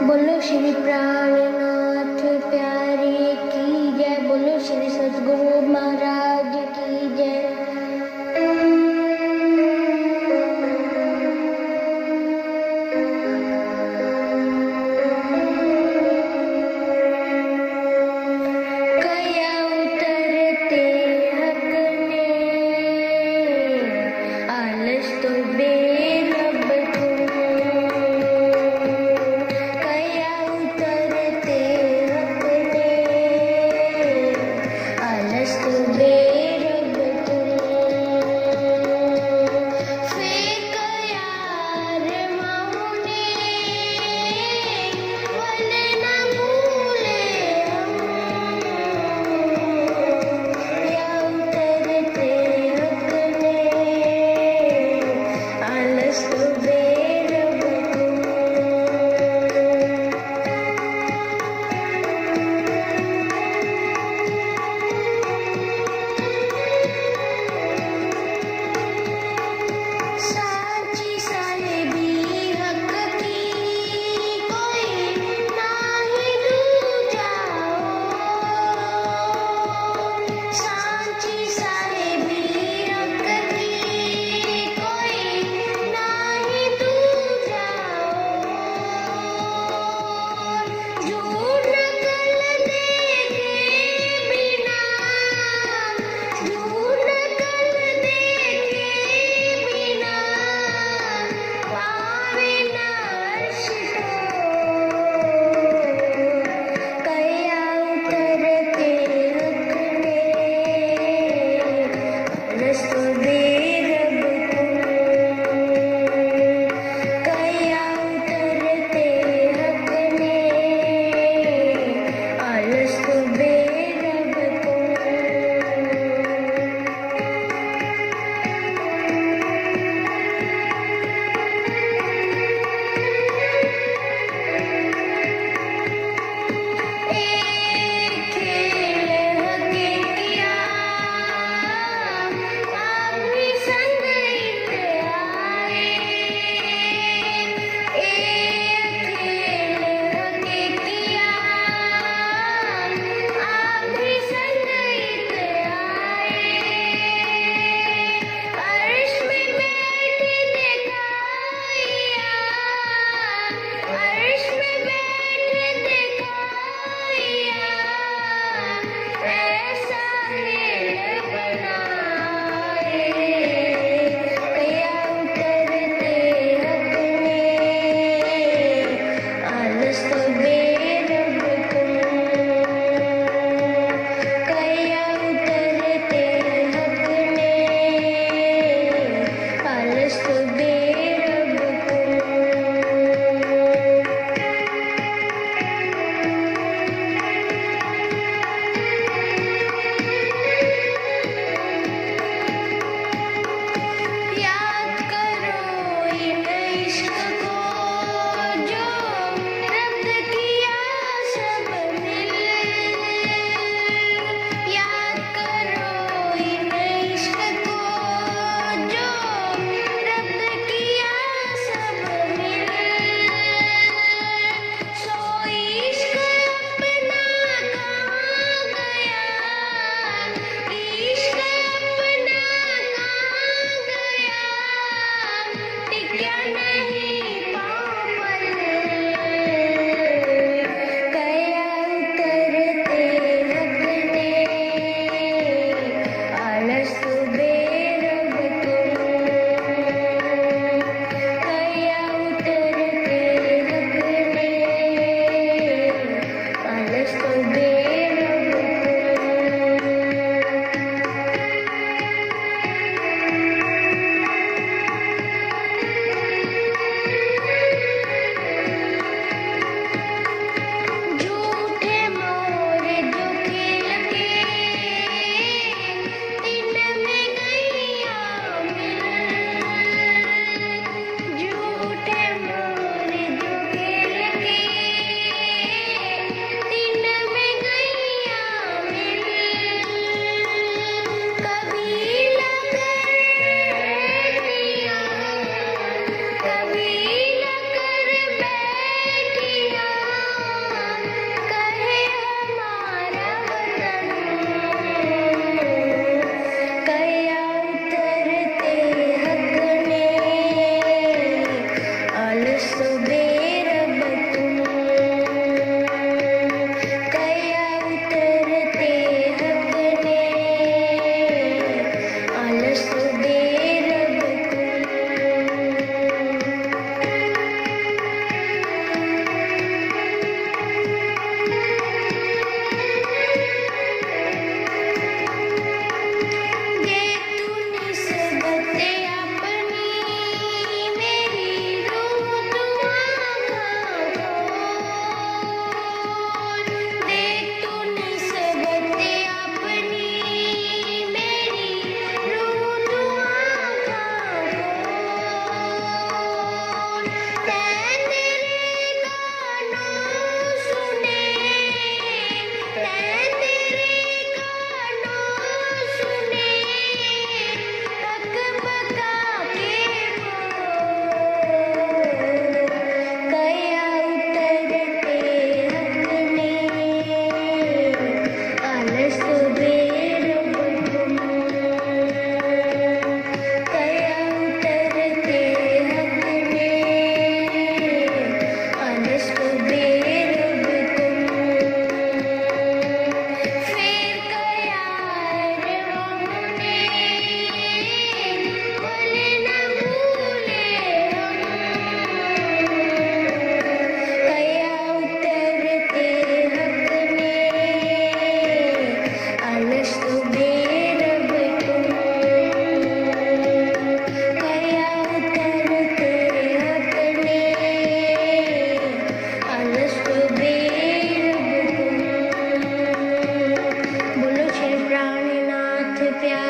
बोलो श्री प्राणनाथ प्यारे की जय। बोलो श्री सद्गुरु महाराज की जय। कया उतरते हकने आलस तो बेरब तुम। कया उतरते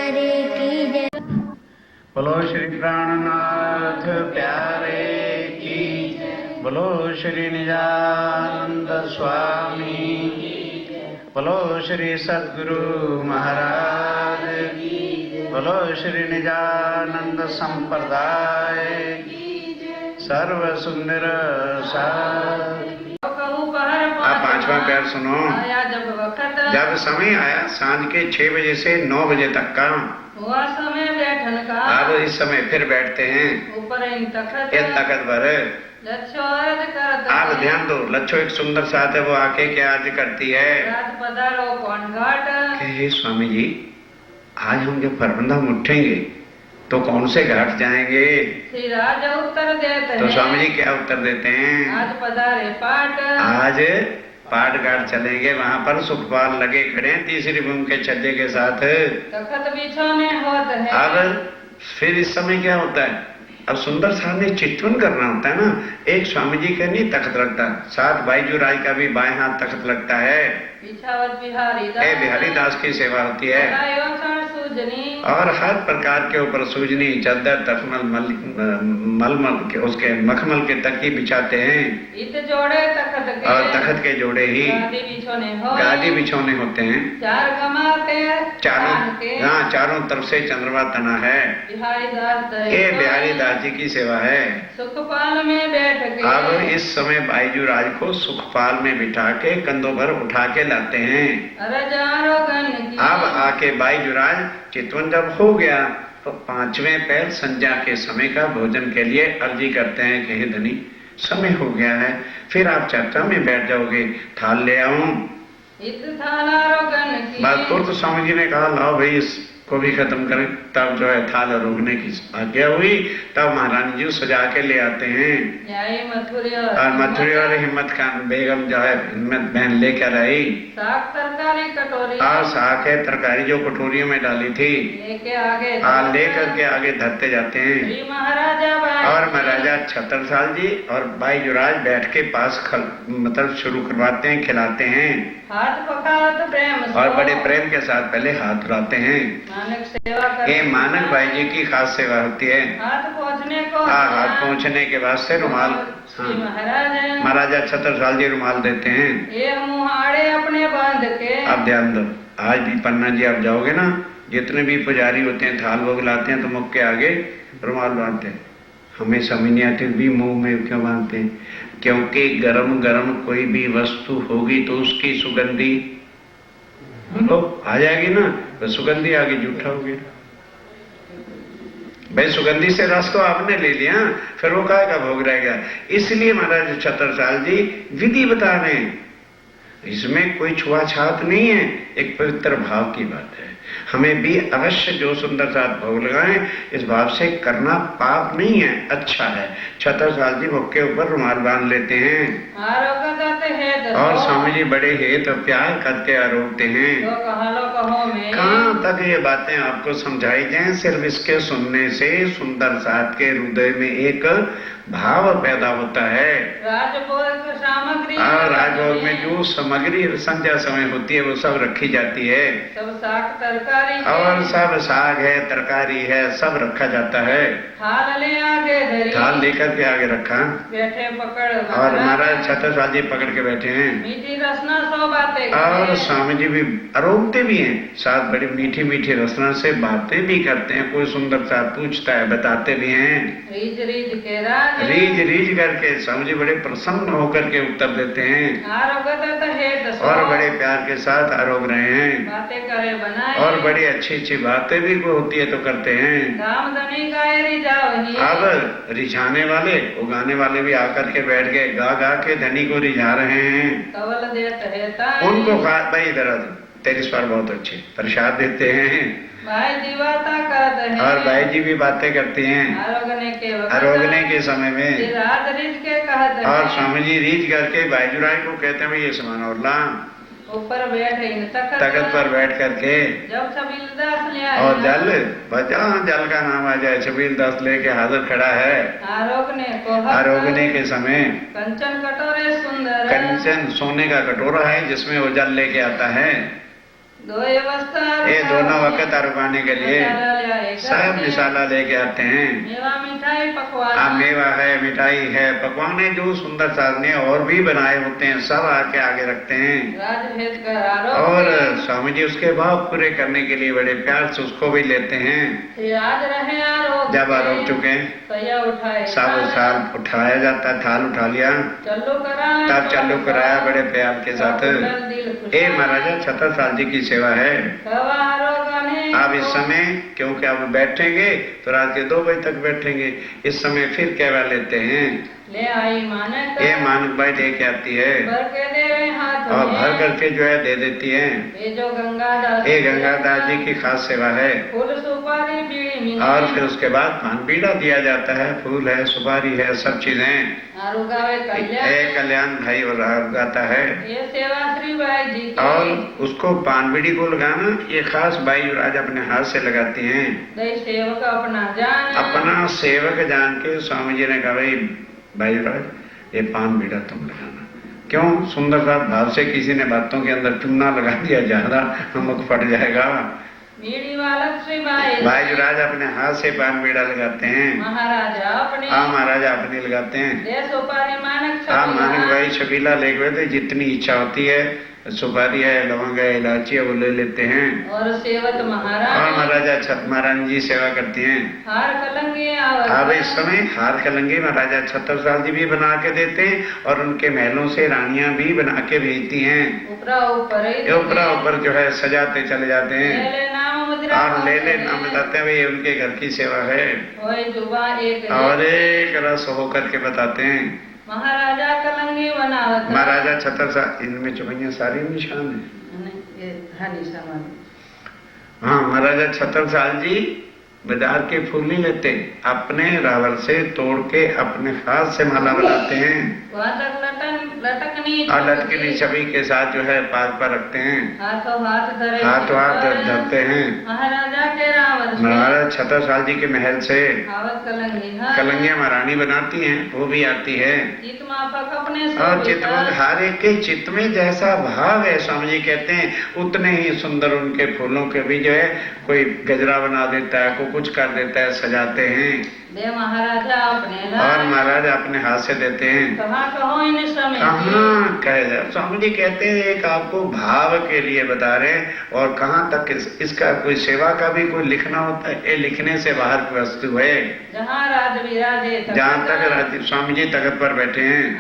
प्यारे की जय। बोलो श्री प्राणनाथ प्यारे की, बोलो श्री निजानंद स्वामी, बोलो श्री सद्गुरु महाराज, बोलो श्री निजानंद संप्रदाय सर्व सुंदर सार। आप पांचवा प्यार सुनो। जब समय आया सांझ के 6 बजे से 9 बजे तक का हुआ समय बैठन का, अब इस समय फिर बैठते हैं ऊपर इन तखत भर। लच्छो अर्ज करत। आप ध्यान दो, लच्छो एक सुंदर साथ है, वो आके क्या अर्ज करती है? रात पधारो कौन घाट। हे स्वामी जी, आज हम जब परबंधम उठेंगे तो कौन से घाट जाएंगे? श्री राजा उत्तर देते तो हैं। स्वामी जी क्या उत्तर देते हैं? आज पधारे पाट। आज पाट घाट चलेंगे, वहाँ पर सुखपाल लगे खड़े हैं तीसरी भूमि के छज्जे के साथ। तखत बिछोने होत है। अब फिर इस समय क्या होता है? अब सुंदर साहब ने चितवन करना होता है ना। एक स्वामी जी का नहीं तख्त लगता, साथ बाईजू राय का भी बाएं हाथ तख्त लगता है। बिछावत बिहारी दास। बिहारी दास की सेवा होती है। सूजनी। और हर प्रकार के ऊपर सूजनी, चादर, तखमल, मलमल के उसके मखमल के तकिए बिछाते हैं। इत जोड़े तखत के। और तखत के जोड़े ही गादी बिछोने गादी बिछौने होते हैं। चार गमाते चारों तरफ से चंद्रमा तना है। बिहारी दास ये बिहारी दास जी की सेवा है। सुखपाल में बैठ के। अब इस समय बाईजू राज को सुखपाल में बिठा के कंधों पर उठा के लाते हैं। अब आके बाईजू राज चितवन जब हो गया तो 5वें पहर संध्या के समय का भोजन के लिए अर्जी करते हैं कि हे धनी, समय हो गया है, फिर आप चर्चा में बैठ जाओगे, थाल ले आऊं। बात तो स्वामी जी ने कहा लाओ भाई इसको भी खत्म करें। तब जो है थाल रोकने की आज्ञा हुई। तब महारानी जी सजा के ले आते हैं। और मथुरी और हिम्मत खान बेगम जो है हिम्मत बहन लेकर आई साग तरकारी कटोरी। और साग है तरकारी जो कटोरियों में डाली थी लेकर के आगे धरते जाते हैं। और महाराजा छत्रसाल जी और बाई जुराज बैठ के पास मतलब शुरू करवाते हैं, खिलाते हैं। हाथ पकावत प्रेम और बड़े प्रेम के साथ पहले हाथ उठाते हैं। मानक सेवा ये मानक भाई जी की खास सेवा होती है। हाथ पहुँचने को हाथ पहुँचने के बाद से रुमाल महाराजा छत्रसाल जी रुमाल देते हैं। ये मुहाड़े अपने बांध के। अब ध्यान दो, आज भी पन्ना जी आप जाओगे ना, जितने भी पुजारी होते हैं थाल भोग लाते हैं तो मुख के आगे रुमाल बांधते हैं। हमें समझ नहीं आती भी मुंह में क्यों बांधते हैं? क्योंकि गरम गरम कोई भी वस्तु होगी तो उसकी सुगंधी बोलो आ जाएगी ना, तो सुगंधी आगे जूठा हो गया। भाई सुगंधी से रस तो आपने ले लिया, फिर वो काय का भोग रह गया। इसलिए महाराज छत्रसाल जी विधि बता रहे हैं, इसमें कोई छुआछात नहीं है, एक पवित्र भाव की बात है। हमें भी अवश्य जो सुंदर साथ भोग लगाएं इस भाव से करना पाप नहीं है, अच्छा है। छत्रसाल जी मुख के ऊपर रुमाल बांध लेते हैं और स्वामी जी बड़े हेत और प्यार करके आरोपते हैं। कहाँ तक ये बातें आपको समझाई जाएं? सिर्फ इसके सुनने से सुंदर साथ के हृदय में एक भाव पैदा होता है। राजभोग सामग्री और राजभोग में जो सामग्री संध्या समय होती है वो सब रखी जाती है। सब साग तरकारी और सब साग है, तरकारी है, सब रखा जाता है। थाल ले आगे धरी, थाल लेकर के आगे रखा, बैठे पकड़ और महाराज छत्रसाल जी पकड़ के बैठे हैं। मीठी रसना सो बातें और स्वामी जी भी आरोपते भी हैं, साथ बड़ी मीठी मीठी रसना से बातें भी करते हैं। कोई सुंदर सा पूछता है, बताते भी हैं। रीझ रीझ के राज रीझ रीझ करके स्वामी जी बड़े प्रसन्न होकर के उत्तर देते हैं और बड़े प्यार के साथ आरोप रहे हैं। बातें करे बनाए और बड़ी अच्छी अच्छी बातें भी को होती है तो करते हैं। अब रिझाने वाले उगाने वाले भी आकर के बैठ गए, गा गा के धनी को रिझा रहे हैं। कवल देता उनको भाई इधर तेरे स्वर बहुत अच्छे प्रसाद देते हैं। भाई जी बातें करते हैं और भाई जी भी बातें करती हैं आरोगने के समय में। और स्वामी जी रीझ करके भाईजुराय को कहते हैं ये समान और ला ऊपर बैठे तख्त पर बैठ करके जब छबील दास ले आए और जल बचा जल का नाम आ जाए, छबील दास लेके हाजिर खड़ा है। आरोगने के समय कंचन कटोरे सुंदर, कंचन सोने का कटोरा है जिसमें वो जल लेके आता है। दो अवस्था ये दोनों वक्त अरबाने के लिए सब मिसाला लेके आते हैं। मेवा मिठाई पकवान अब मेवा है, मिठाई है, पकवान है, जो सुंदर साधने और भी बनाए होते हैं सब आके आगे रखते हैं। राजभेद कर आरोप और स्वामी जी उसके भाव पूरे करने के लिए बड़े प्यार से उसको भी लेते हैं। आज रहे आरोप जब आरोप चुके सैया उठाए सब थाल उठाया जाता है, थाल उठा लिया चलो कराया तब चालू कराया बड़े प्यार के साथ। ये महाराजा छत्रसाल जी की सेवा है। अब इस समय क्योंकि अब बैठेंगे तो रात के 2 बजे तक बैठेंगे, इस समय फिर कहवा लेते हैं। ले आई मानक ये मानक बाई दे के आती है भर के दे हाथ और भर करके जो है दे देती है। ये जो गंगादास ये गंगादास जी की खास सेवा है। फूल सुपारी बीड़ी मिली और फिर उसके बाद पान बीड़ा दिया जाता है, फूल है, सुपारी है, सब चीजें। आरुगावे कल्याण कल्याण भाई और गाता है। ये सेवा श्री भाई जी की और उसको पान बीड़ी को लगाना ये खास भाई युवराज अपने हाथ से लगाती हैं। दई सेवक अपना जान अपना सेवक जान के स्वामी जी ने कहा भाई युवराज ये पान बीड़ा तुम लगाना। क्यों? सुंदर सा भाव से किसी ने बातों के अंदर चूना लगा दिया, ज्यादा मुख फट जाएगा। बीड़ी बालक श्री भाई युवराज अपने हाथ से पान बीड़ा लगाते हैं। महाराजा अपने महाराजा अपने लगाते हैं। दे सुपारी मानक मानक भाई छबीला लेके थे, जितनी इच्छा होती है, सुपारी है, लवंग है, इलायची है, वो ले लेते हैं। और सेवक और महाराज महाराजा महारानी जी सेवा करती हैं। हार कलंगे अब इस समय हार कलंगे महाराजा छत्रसाल जी भी बना के देते हैं और उनके महलों से रानियां भी बना के भेजती हैं। ऊपरा ऊपर जो है सजाते चले जाते हैं और ले नाम बताते हैं भाई उनके घर की सेवा है। और एक रस होकर के बताते हैं। महाराजा कलंगी बनावत महाराजा छत्रसाल, इनमें चुपैया सारी निशान है। हाँ, महाराजा छत्रसाल जी बाजार के फूल नहीं लेते, अपने रावल से तोड़ के अपने हाथ से माला बनाते हैं और लटकनी छवि के साथ जो है पाग पर रखते हैं, हाथों हाथ धरते हैं। महाराजा के रावल महाराजा छत्रसाल जी के महल से कलंगियां महारानी बनाती हैं, वो भी आती है। अपने और चित्त हर एक के चित्त में जैसा भाव है स्वामी जी कहते हैं उतने ही सुंदर उनके फूलों के भी जो है कोई गजरा बना देता है, कोई कुछ कर देता है, सजाते हैं। महाराजा अपने और महाराजा अपने हाथ से देते हैं। कहाँ इन समय कहाँ कहे जाए, स्वामी जी कहते हैं एक आपको भाव के लिए बता रहे हैं और कहाँ तक इसका कोई सेवा का भी कोई लिखना होता है, ये लिखने से बाहर की वस्तु है। जहाँ राज विराजे जहाँ तक स्वामी जी तख्त पर बैठे हैं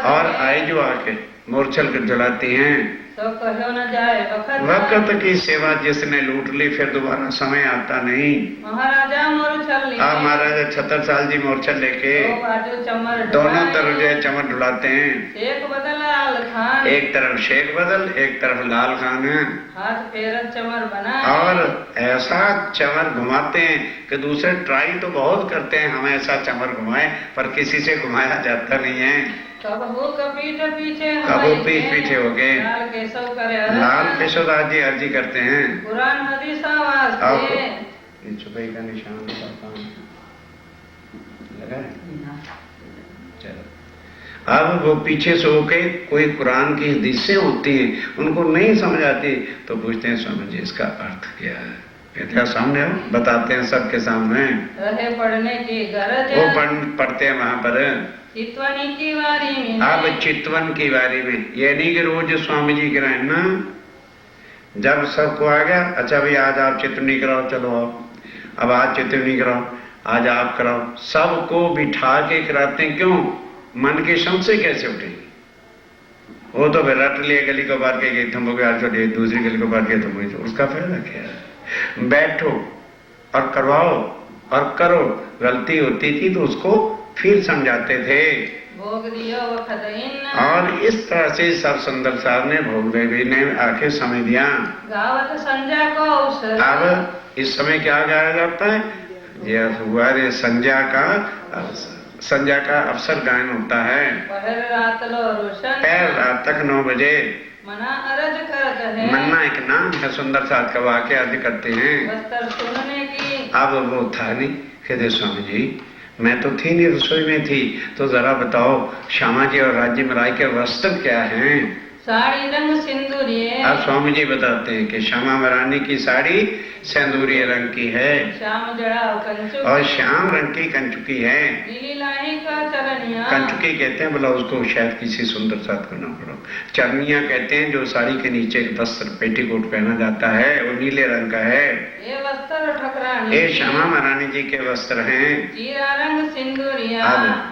और आई जो आके मोरछल कर जलाती हैं। तो कहो न जाए वक्त की सेवा जिसने लूट ली फिर दोबारा समय आता नहीं। महाराजा मोरछल महाराजा छत्रसाल जी मोरछल लेके दोनों तरफ जो है चमर डुलाते हैं। शेख बदल लाल खान, एक तरफ शेख बदल, एक तरफ लाल खान है। हाथ फेरत चमर बना और ऐसा चमर घुमाते हैं कि दूसरे ट्राई तो बहुत करते हैं हम ऐसा चमर घुमाए, पर किसी से घुमाया जाता नहीं है। पीछे हो गए। लाल केशव दास जी अर्जी करते हैं। कुरान हदीस आवाज छुपाई का निशान लगा है। चलो, अब वो पीछे से होके कोई कुरान की हदीसें होती हैं, उनको नहीं समझ आती तो पूछते हैं स्वामी जी इसका अर्थ क्या है। क्या सामने हो बताते हैं सबके सामने। रहे पढ़ने की गरज वो पढ़ते हैं वहां पर चितवनी की वारी में। अब चितवन की वारी में ये नहीं कि रोज स्वामी जी कराए ना, जब सबको आ गया अच्छा भाई आज आप चितवनी कराओ, चलो आप अब आज चितवनी कराओ, आज आप कराओ, सबको बिठा के कराते हैं। क्यों? मन के संशय कैसे उठेगी? वो तो फिर रट लिए गली को बार के तुम हो गया, चलिए दूसरी गली को बार के तुम हो, उसका फायदा क्या है? बैठो और करवाओ और करो। गलती होती थी तो उसको फिर समझाते थे। भोग दियो और इस तरह से सब सुंदर साहब ने भोग देवी ने आके समय दिया। गावत संध्या को अवसर। अब इस समय क्या गाया जाता है? ये हुआ रे संध्या का अवसर गायन होता है। पहर रात तक 9 बजे मना अरज करते हैं। मन्ना एक नाम है, सुंदर साथ का वाक्य अर्ज करते हैं। सुनने की अब वो था नहीं, कहते स्वामी जी मैं तो थी नहीं, रसोई में थी, तो जरा बताओ श्यामा जी और राज्य में राय के वस्त्र क्या हैं? साड़ी रंग सिंदूरिये। अब स्वामी जी बताते हैं कि श्यामा महारानी की साड़ी सिंदूरी रंग की है श्याम जड़ाव कंचुक। और श्याम रंग की कंचुकी है। नीली लाही का चरनिया। कंचुकी कहते हैं, बोला उसको शायद किसी सुंदर साथ को ना पड़ो। चरनिया कहते हैं जो साड़ी के नीचे एक वस्त्र पेटीकोट पहना जाता है, वो नीले रंग का है। ये वस्त्र ठकरानी। ये श्यामा महारानी जी के वस्त्र हैं। जीरा रंग सिंदूरिया। अब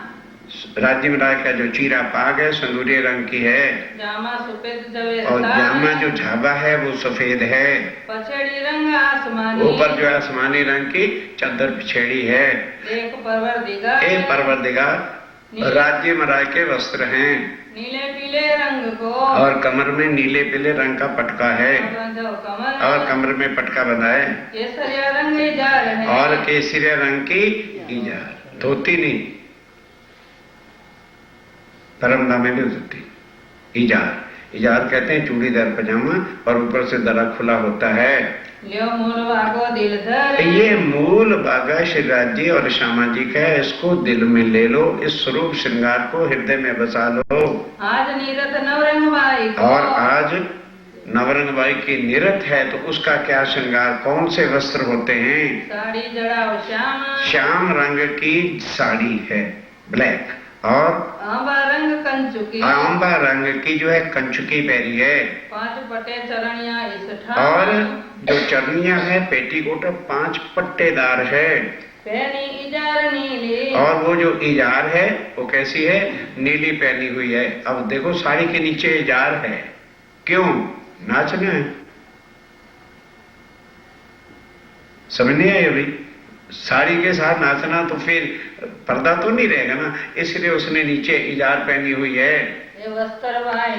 राज्य में का जो चीरा पाग है सिंदूरी रंग की है जामा सफेद जवे और जामा जो झाबा है वो सफेद है। पछड़ी रंग आसमानी। ऊपर जो आसमानी रंग की चादर पिछेड़ी है। एक परवरदिगार। एक परवरदिगार राज्य मराय के वस्त्र हैं। नीले पीले रंग को। और कमर में नीले पीले रंग का पटका है कमर। और कमर में पटका बंधा है। केसरिया रंग इजार है। और केसरिया रंग की इजार, धोती नहीं, परमदा में भी धोती। इजार, इजार कहते हैं चूड़ीदार पजामा और ऊपर से दरा खुला होता है। लियो मूल भागो दिल धर। ये मूल भागा श्री राज्य और श्यामा जी का है, इसको दिल में ले लो, इस स्वरूप श्रृंगार को हृदय में बसा लो। आज नीरत नवरंग बाई को। और आज नवरंग बाई की निरत है तो उसका क्या श्रृंगार, कौन से वस्त्र होते हैं? साड़ी जड़ाओ श्याम। श्याम रंग की साड़ी है, ब्लैक। और आंबा रंग कंचुकी। आंबा रंग की जो है कंचुकी पहनी है। 5 पटे चरणिया इस ठाम। और जो चरनिया है पेटीकोट 5 पट्टेदार है। पहनी इजार नीली। और वो जो इजार है वो कैसी है? नीली पहनी हुई है। अब देखो साड़ी के नीचे इजार है, क्यों? नाचना है। समझ नहीं आया भाई? साड़ी के साथ नाचना तो फिर पर्दा तो नहीं रहेगा ना, इसलिए उसने नीचे इजार पहनी हुई है। ये वस्त्र भाई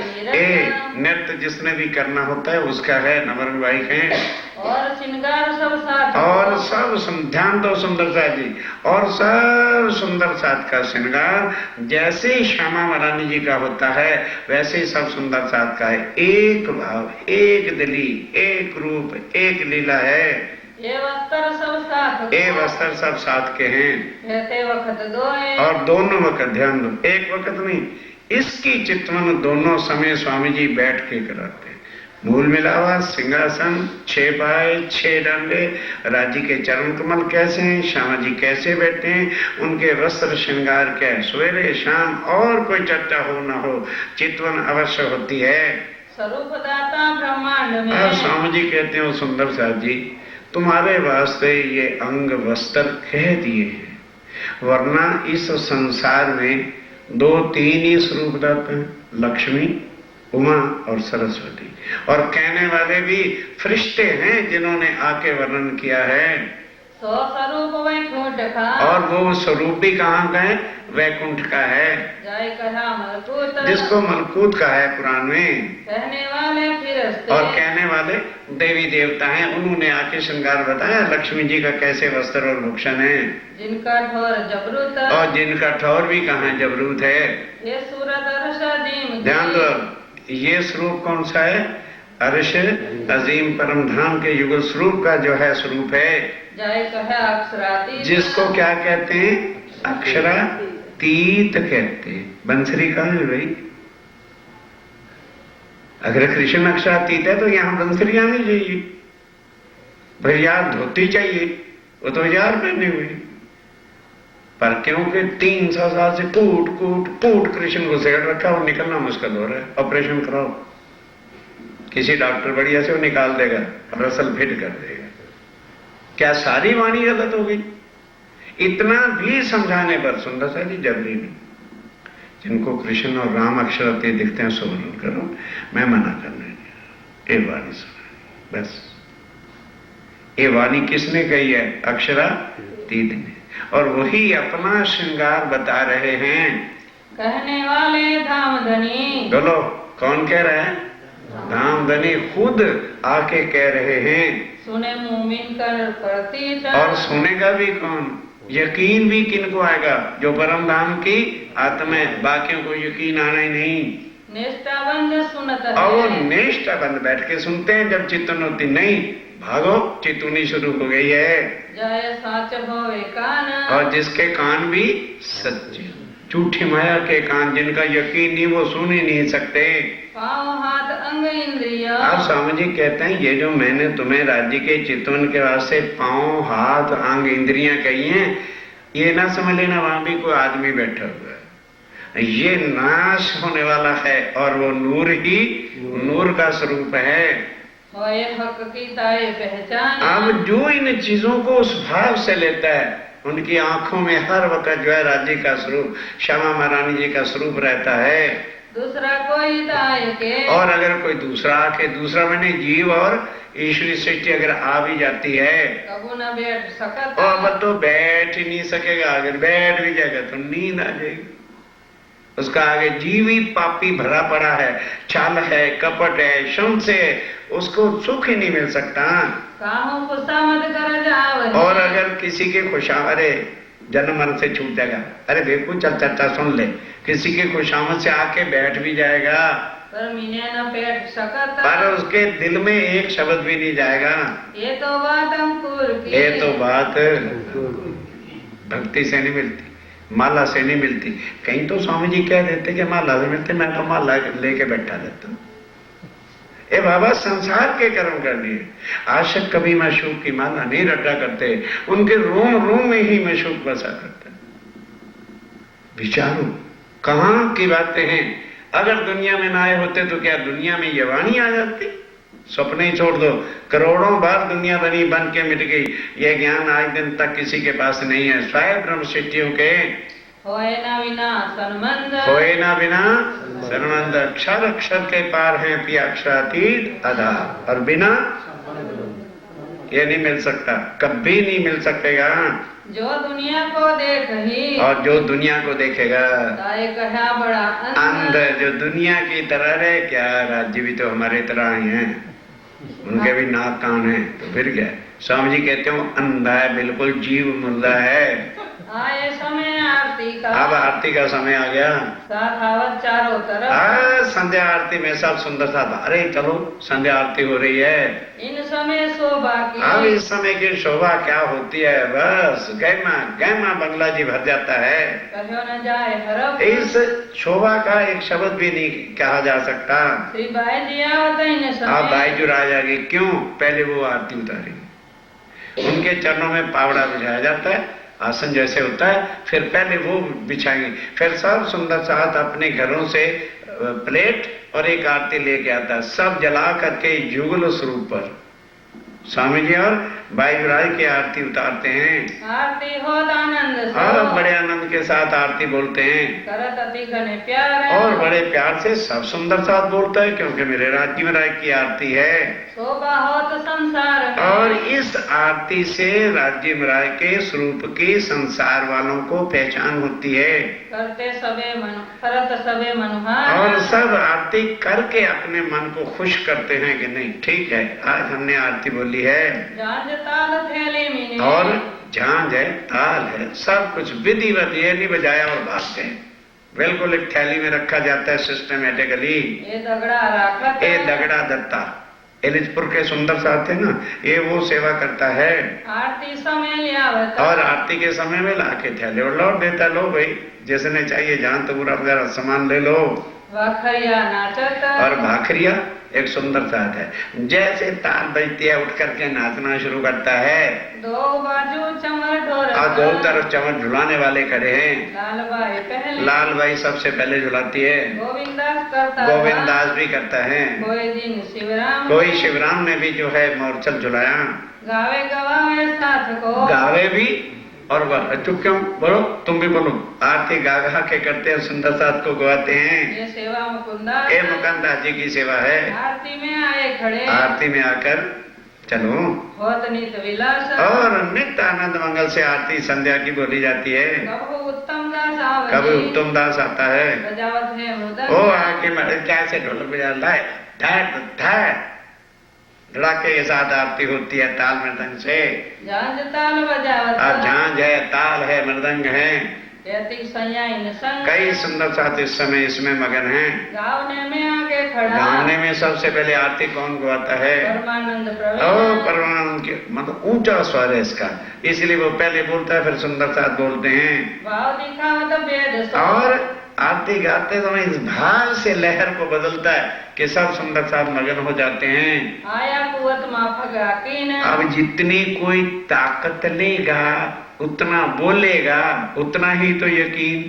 नृत्य जिसने भी करना होता है उसका है, नवरंग भाई है। और श्रृंगार सब साथ। और सब ध्यान दो सुंदर साथ जी, और सब सुंदर साथ का श्रृंगार जैसे ही श्यामा महारानी जी का होता है वैसे ही सब सुंदर साथ का है। एक भाव, एक दिली, एक रूप, एक लीला है। ये वस्त्र सब साथ। ये वस्त्र सब साथ के हैं। कहते वक्त दो है। और दोनों वक्त, ध्यान दो, एक वक्त नहीं, इसकी चितवन दोनों समय स्वामी जी बैठ के कराते हैं। मूल मिलावा, सिंहासन, 6 पाए, 6 डांडे, राज्य के चरण कमल कैसे हैं, श्यामा जी कैसे बैठे हैं, उनके वस्त्र श्रृंगार क्या है, सवेरे शाम और कोई चर्चा हो ना हो चितवन अवश्य होती है। स्वरूप दाता ब्रह्मांड में। और स्वामी जी कहते हैं सुंदर साथ जी, तुम्हारे वास्ते ये अंग वस्त्र कह दिए हैं, वरना इस संसार में 2-3 ही स्वरूप दाता हैं, लक्ष्मी, उमा और सरस्वती। और कहने वाले भी फरिश्ते हैं जिन्होंने आके वर्णन किया है। सो स्वरूप वैकुंठ का। और वो स्वरूप भी कहाँ का है? वैकुंठ का है। जय कहा मलकूत। जिसको मलकूत का है पुराण में। कहने वाले फिरस्ते। और कहने वाले देवी देवता हैं, उन्होंने आके श्रृंगार बताया लक्ष्मी जी का कैसे वस्त्र और भूषण है। जिनका ठोर जबरूत। और जिनका ठौर भी कहाँ जबरूत है। ये सूरत अर्श अजीम। ध्यान दो, ये स्वरूप कौन सा है? अर्श अजीम परम धाम के युगल स्वरूप का जो है स्वरूप है। जय कहे अक्षरातीत। जिसको क्या कहते हैं? अक्षरातीत कहते हैं। बंसरी कहाँ है भाई? अगर कृष्ण अक्षरातीत है तो यहाँ बंसरी आनी चाहिए, फिर यार धोती चाहिए, वो तो यार पहने हुए। पर क्योंकि 300 साल से कूट कृष्ण को सेड़ रखा, वो निकलना मुश्किल हो रहा है। ऑपरेशन कराओ, किसी डॉक्टर बढ़िया से वो निकाल देगा, रसल फिट कर देगा। क्या सारी वाणी गलत हो गई? इतना भी समझाने पर सुंदर सा जी जबरी नहीं। जिनको कृष्ण और राम अक्षरातीत दिखते हैं सो वर्णन करो, मैं मना करने ये वाणी सुना बस। ये वाणी किसने कही है? अक्षरातीत ने। और वही अपना श्रृंगार बता रहे हैं। कहने वाले धामधनी। बोलो कौन कह रहा है? धामधनी खुद आके कह रहे हैं। सुने मुमिन कर प्रतीत। और सुनेगा भी कौन? यकीन भी किनको आएगा? जो परम धाम की आत्मा है, बाकियों को यकीन आना ही नहीं। निष्ठाबंद सुनत है। और वो निष्ठाबंद बैठ के सुनते हैं। जब चितवन होती नहीं, भागो, चितवनी शुरू हो गई है। जय साच होवे कान। और जिसके कान भी सच्चे, झूठी माया के कान, जिनका यकीन नहीं वो सुन ही नहीं सकते। पाँव हाथ अंग इंद्रिया। आप स्वामी जी कहते हैं ये जो मैंने तुम्हें राज्य के चितवन के वास्ते पांव हाथ अंग इंद्रियां कही हैं, ये ना समझ लेना वहां भी कोई आदमी बैठा हुआ है। ये नाश होने वाला है और वो नूर ही नूर का स्वरूप है। होए हक की ताए पहचान। अब जो इन चीजों को उस भाव से लेता है, उनकी आंखों में हर वक्त जो है राज्य का स्वरूप, श्यामा महारानी जी का स्वरूप रहता है। दूसरा कोई दाय के। और अगर कोई दूसरा आके, दूसरा मैंने जीव और ईश्वरी सृष्टि अगर आ भी जाती है, कबू न बैठ सकता। और अब तो बैठ ही नहीं सकेगा। अगर बैठ भी जाएगा तो नींद आ जाएगी। उसका आगे जीव ही पापी भरा पड़ा है, छल है, कपट है, शंस है, उसको सुख ही नहीं मिल सकता। काहू खुशामद कर जावनी। और अगर किसी के खुशामरे जन्म मरण से छूट जाएगा, अरे देखो चल चर्चा सुन ले, किसी के खुशामद से आके बैठ भी जाएगा, पर मीने न बैठ सकता। पर उसके दिल में एक शब्द भी नहीं जाएगा। ये तो बात अंकुर की। ये तो बात भक्ति से नहीं मिलती, माला से नहीं मिलती। कहीं तो स्वामी जी कह देते कि माला से मिलते, मैं तो माला लेके बैठा रहता हूं। ए बाबा, संसार के कर्म करने, आशिक कभी माशूक की माला नहीं रटा करते, उनके रोम रोम में ही माशूक बसा करता। विचारो कहां की बातें हैं। अगर दुनिया में ना आए होते तो क्या दुनिया में ये वाणी आ जाती? सपने ही छोड़ दो, करोड़ों बार दुनिया बनी, बन के मिट गई। ये ज्ञान आज दिन तक किसी के पास नहीं है। स्वयं ब्रह्म सृष्टियों के होए ना बिना संबंध। होए ना बिना संबंध। अक्षर अक्षर के पार है, पिया अक्षरातीत आधार, और बिना ये नहीं मिल सकता, कभी नहीं मिल सकेगा। जो दुनिया को देख ही। और जो दुनिया को देखेगा ताए कहा बड़ा अंध। जो दुनिया की तरह रहे, क्या राज्य भी तो हमारे तरह ही हैं, उनके भी नाक कान है, तो फिर क्या। स्वामी जी कहते हो अंधा है, बिल्कुल जीव मुर्दा है। आए समय आरती का। अब आरती का समय आ गया। साखावत चारों तरफ। संध्या आरती में सब सुंदर सा, अरे चलो संध्या आरती हो रही है। इन समय शोभा की। अब इस समय की शोभा क्या होती है, बस गहमा गहमा बंगला जी भर जाता है। कहो न जाए हरफ। इस शोभा का एक शब्द भी नहीं कहा जा सकता। श्री बाई जी आवत इन समय। आप बाईजू राज आ गई, क्यों? पहले वो आरती उतारी, उनके चरणों में पावड़ा बिछाया जाता है, आसन जैसे होता है, फिर पहले वो बिछाएंगे, फिर सब सुंदर साथ अपने घरों से प्लेट और एक आरती लेके आता है, सब जला करके युगल स्वरूप पर स्वामी जी और बाईराज की आरती उतारते हैं। आरती हो आनंद से। और बड़े आनंद के साथ आरती बोलते हैं, करत अति घने प्यार। और बड़े प्यार से सब सुंदर साथ बोलता है, क्योंकि मेरे राज्य में राय की आरती है। शोभा हो तो संसार है। और इस आरती से राज्य में राय के स्वरूप की संसार वालों को पहचान होती है। करते सबे मन, करत सबे मनुहार। और सब आरती करके अपने मन को खुश करते हैं कि नहीं ठीक है, आज हमने आरती बोली है। झांझ ताल थैली में। और झांझ है, ताल है, सब कुछ विधिवत, ये नहीं बजाया और भाग गए, बिल्कुल एक थैली में रखा जाता है सिस्टमेटिकली। ये दगड़ा राखत। ये दगड़ा दत्ता एलिजपुर के सुंदर साथ थे ना, ये वो सेवा करता है। आरती समय लियावत। और आरती के समय में लाके थैले और लौट देता, लो भाई जिसने चाहिए जान तो पूरा वगैरह सामान ले लो। वखरिया नाचत। और भाखरिया एक सुंदर साथ है, जैसे ताल बजती है उठ करके नाचना शुरू करता है। दो बाजू चमर ढोल। और दो तरफ चमर झुलाने वाले खड़े हैं। लाल बाई पहले। लाल बाई सबसे पहले झुलाती है, गोविंदास करता। गोविंदास भी करता है, कोई दिन शिवराम। कोई शिवराम ने भी जो है मोरचल झुलाया। गावे गवावे साथ को। गावे भी और चुप क्यों, बोलो तुम भी बोलो। आरती गा गा के करते हैं, सुंदर साथ को गवाते हैं। ये सेवा मुकुंदा। ये मुकुंदास जी की सेवा है। आरती में आए खड़े। आरती में आकर चलो। होत नित विलास। और नित्य आनंद मंगल से आरती संध्या की बोली जाती है। कभी उत्तम दास आवत। कभी उत्तम दास आता है, बजावत है मृदंग। वो आके कैसे ढोलक बजाता है, धड़ाके के साथ आरती होती है ताल मृदंग से। झांझ ताल बजावत। अब झांझ है, ताल है, मृदंग है, कहती सैया इन संग कई सुंदर साथ इस समय इसमें मगन हैं। गावने में आगे खड़ा गाने में सबसे पहले आरती कौन गाता है? परमानंद ओ प्रवीण परमानंद के मतलब ऊंचा स्वर है इसका, इसलिए वो पहले बोलता है फिर सुंदर साथ बोलते हैं। भाव दिखावत वेद सो और आरती गाते समय इस भाव से लहर को बदलता है कि सब सुंदर साथ मगन हो जाते हैं। आया कुवत माफक आकीन अब जितनी कोई ताकत लेगा उतना बोलेगा उतना ही तो यकीन।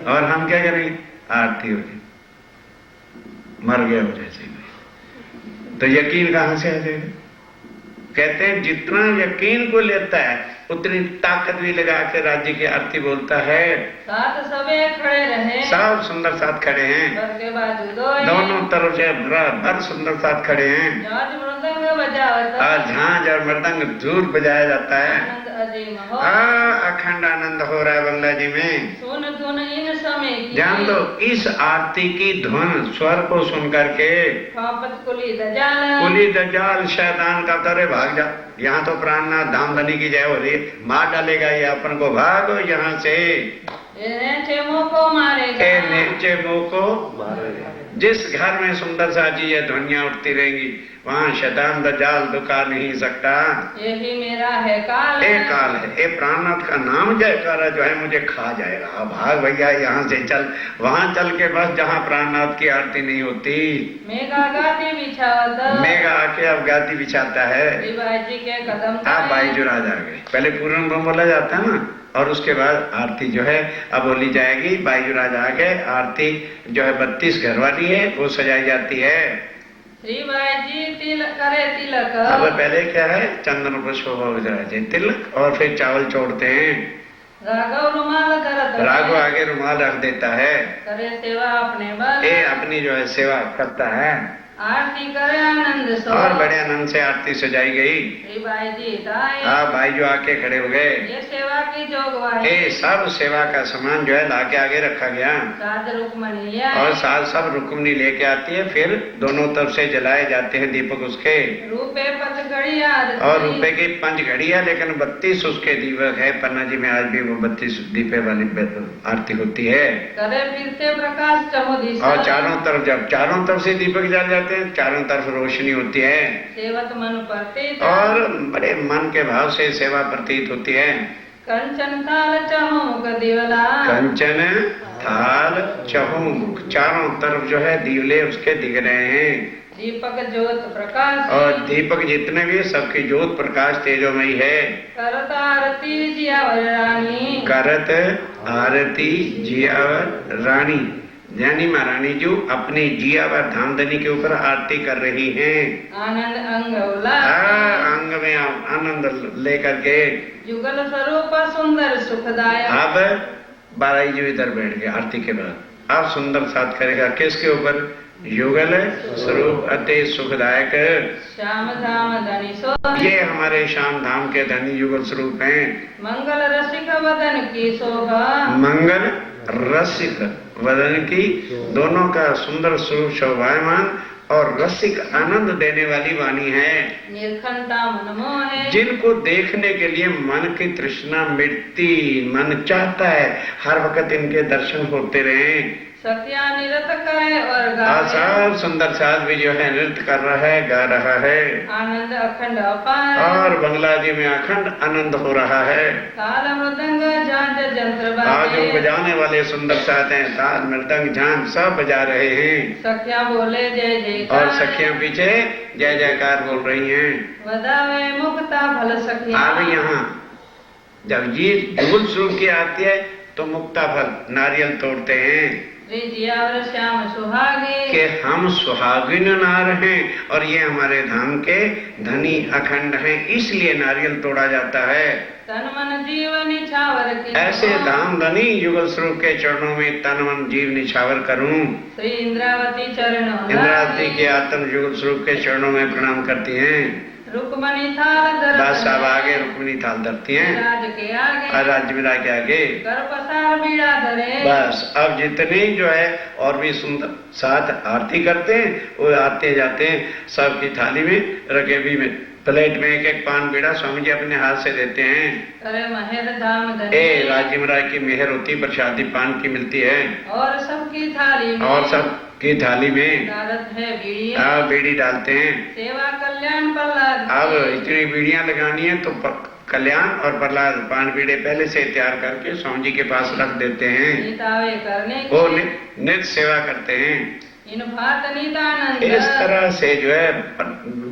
और हम क्या करें? आरती हो गई मर गया हो जैसे ही, तो यकीन कहां से आ जाएगा? कहते हैं जितना यकीन को लेता है उतनी ताकत भी लगा के राज्य की आरती बोलता है। साथ सबे खड़े रहे सब सुंदर साथ खड़े हैं, घर के बाजू दोनों तरफ से भर सुंदर साथ खड़े हैं। झांझ मृदंग बजावत और झांझ और मृदंग दूर बजाया जाता है। आनंद अजीम हो अखंड आनंद हो रहा है बंगला जी में। सुन धुन इन समय की जान लो इस आरती की धुन स्वर को सुन करके फापत कुली दजाल कुली दज्जाल शैतान का तरे भाग जा। यहाँ तो प्राणनाथ धाम धनी की जय हो रही है, मार डालेगा ये अपन को, भागो यहाँ से। नीचे मुंह को मारेगा ए नीचे मुंह को मारेगा। जिस घर में सुंदर सा जी ये ध्वनियां उठती रहेंगी वहां शैतान दज्जाल दुका नहीं सकता। यही मेरा है काल ए काल है, ए प्राणनाथ का नाम जयकारा जो है मुझे खा जाएगा। अब भाग भैया यहाँ से चल, वहां चल के बस जहाँ प्राणनाथ की आरती नहीं होती। मेघा गाती बिछावत मेघा आके अब गाती बिछाता है। जी के कदम आप बाईजुराज आ गए, पहले पूर्ण ब्रह्म बोला जाता है ना, और उसके बाद आरती जो है अब बोली जाएगी। बाईजुराज आ गए, आरती जो है 32 घर वाली है वो सजाई जाती है। श्री भाई जी तिलक करे तिलक अब पहले क्या है? चंदन पुष्प भोग तिलक और फिर चावल छोड़ते हैं। राघव रुमाल धरत राघव आगे रुमाल रख देता है। करे सेवा अपने बल ये अपनी जो है सेवा करता है आरती करे आनंद सो और बड़े आनंद से आरती सजाई गई। श्री भाई जी दाई हाँ भाई जो आके खड़े हो गए। ये सेवा की जोगवाई ये सब सेवा का सामान जो है लाके आगे रखा गया साध रुकमणिया और साथ सब रुक्मणी लेके आती है। फिर दोनों तरफ से जलाए जाते हैं दीपक उसके, रूपे पथ घड़िया और रुपए की 5 घड़िया, लेकिन 32 उसके दीपक है। पन्ना जी में आज भी वो 32 दीपे वाली आरती होती है। करे फिर से प्रकाश चमुदी और चारों तरफ जब चारों तरफ से दीपक जल जाते हैं, चारों तरफ रोशनी होती है सेवत मन प्रतीत और बड़े मन के भाव से सेवा प्रतीत होती है। कंचन थाल चहुमुख दिवला कंचन थाल चहुमुख, चारों तरफ जो है दीवले उसके दिख रहे हैं। दीपक ज्योत प्रकाश और दीपक जितने भी सबकी ज्योत प्रकाश तेजोमयी है। करत आरती जियावर रानी करत आरती जियावर रानी, यानी महारानी जो अपनी जियावर धामधनी के ऊपर आरती कर रही हैं। आनंद अंग उल्लास अंग में आनंद लेकर के युगल स्वरूप सुंदर सुखदायक। अब बाराई जी इधर बैठ गए आरती के बाद। अब सुंदर साथ करेगा किसके ऊपर? युगल स्वरूप अति सुखदायक श्याम धाम धनी सो ये हमारे श्याम धाम के धनी युगल स्वरूप हैं। मंगल रसिक वदन की शोभा मंगल रसिक वदन की, दोनों का सुंदर स्वरूप शोभायमान और रसिक आनंद देने वाली वाणी है। निर्खंता मन मोहे जिनको देखने के लिए मन की तृष्णा मिटती, मन चाहता है हर वक्त इनके दर्शन होते रहे। सत्या निरत करे और गाए सब सुंदर साथ भी जो है नृत्य कर रहा है, गा रहा है आनंद अखंड अपार और बंगला जी में अखंड आनंद हो रहा है। ताल मृदंग झांझ जंत्र आज जो बाजे बजाने वाले सुंदर साथ हैं, ताल मृदंग झांझ सब बजा रहे हैं सख्या बोले जय जयकार और सखियां पीछे जय जयकार बोल रही हैं। वदावे मुक्ता भल सखिया अब यहाँ जब ये जुगल स्वरूप की आती है तो मुक्ता फल नारियल तोड़ते हैं जियावर श्याम सुहागे कि हम सुहागिन नार हैं और ये हमारे धाम के धनी अखंड हैं, इसलिए नारियल तोड़ा जाता है। तन मन जीव निछावर की ऐसे धाम धनी युगल स्वरूप के चरणों में तन मन जीव निछावर करूं। श्री इंद्रावती चरणों इंद्रावती के आत्म युगल स्वरूप के चरणों में प्रणाम करती हैं। रुक्मणी थाल धरत बस अब आगे रुक्मणी थाल धरती हैं राज के आगे और राज्यविदा के आगे कर पसार बीड़ा धरे बस। अब जितने जो है और भी सुंदर साथ आरती करते हैं वो आते जाते हैं सबकी थाली में रकेबी में प्लेट में एक एक पान बीड़ा स्वामी जी अपने हाथ से देते हैं। करे महेर धाम धनी। राजी महाराज की मेहर होती, प्रसादी पान की मिलती है। और सबकी थाली में। और सबकी थाली में डालत है बीड़ियाँ। बीड़ी डालते हैं। सेवा कल्याण प्रहलाद। अब इतनी बीड़ियां लगानी है तो कल्याण और प्रहलाद पान बीड़े पहले से तैयार करके स्वामी जी के पास रख देते हैं। नितावे करने वो के नित्य सेवा करते हैं। इन भात नितानंद। इस तरह से जो है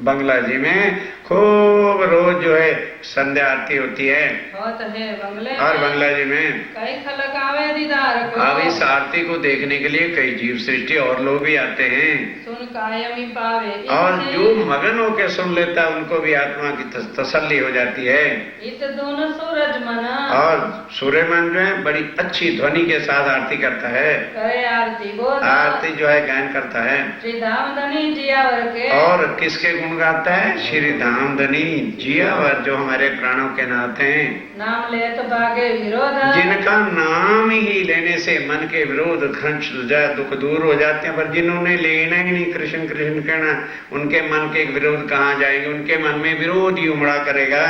बंगला जी में खूब रोज जो है संध्या आरती होती है। होत है बंगले और में। बंगला जी में कई खलक आवे दीदार को। अब इस आरती को देखने के लिए कई जीव सृष्टि और लोग भी आते हैं। सुन कायमी पावे। और जो मगन होके सुन लेता है उनको भी आत्मा की तसल्ली हो जाती है। इत दोनों सूरज मना। और सूर्यमन जो है बड़ी अच्छी ध्वनि के साथ आरती करता है। करे आरती को। आरती जो है गायन करता है। श्री धामधनी जियावर के। और किसके गुण गाता है? श्री धामधनी जियावर, जो हमारे प्राणों के नाथ हैं। नाम ले तो बागे विरोध। जिनका नाम ही लेने से मन के विरोध खंच दुख दूर हो जाते हैं। पर जिन्होंने लेना ही नहीं कृष्ण कृष्ण कहना, उनके मन के विरोध कहाँ जाएंगे? उनके मन में विरोध ही उमड़ा करेगा।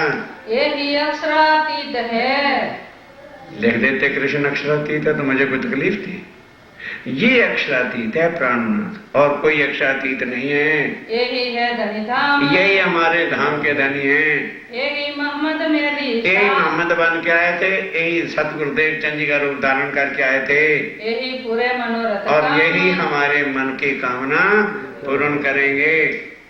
यही अक्षरातीत है। लिख देते कृष्ण अक्षरातीत है तो मुझे कोई तकलीफ थी। ये अक्षरातीत है प्राणनाथ, और कोई अक्षरातीत नहीं है। यही है धनी धाम। यही हमारे धाम के धनी हैं। यही मोहम्मद मेरी। यही मोहम्मद बन के आए थे। यही सतगुरुदेव चंद जी का रूप धारण करके आए थे। यही पूरे मनोरथ। और यही हमारे मन की कामना पूर्ण करेंगे।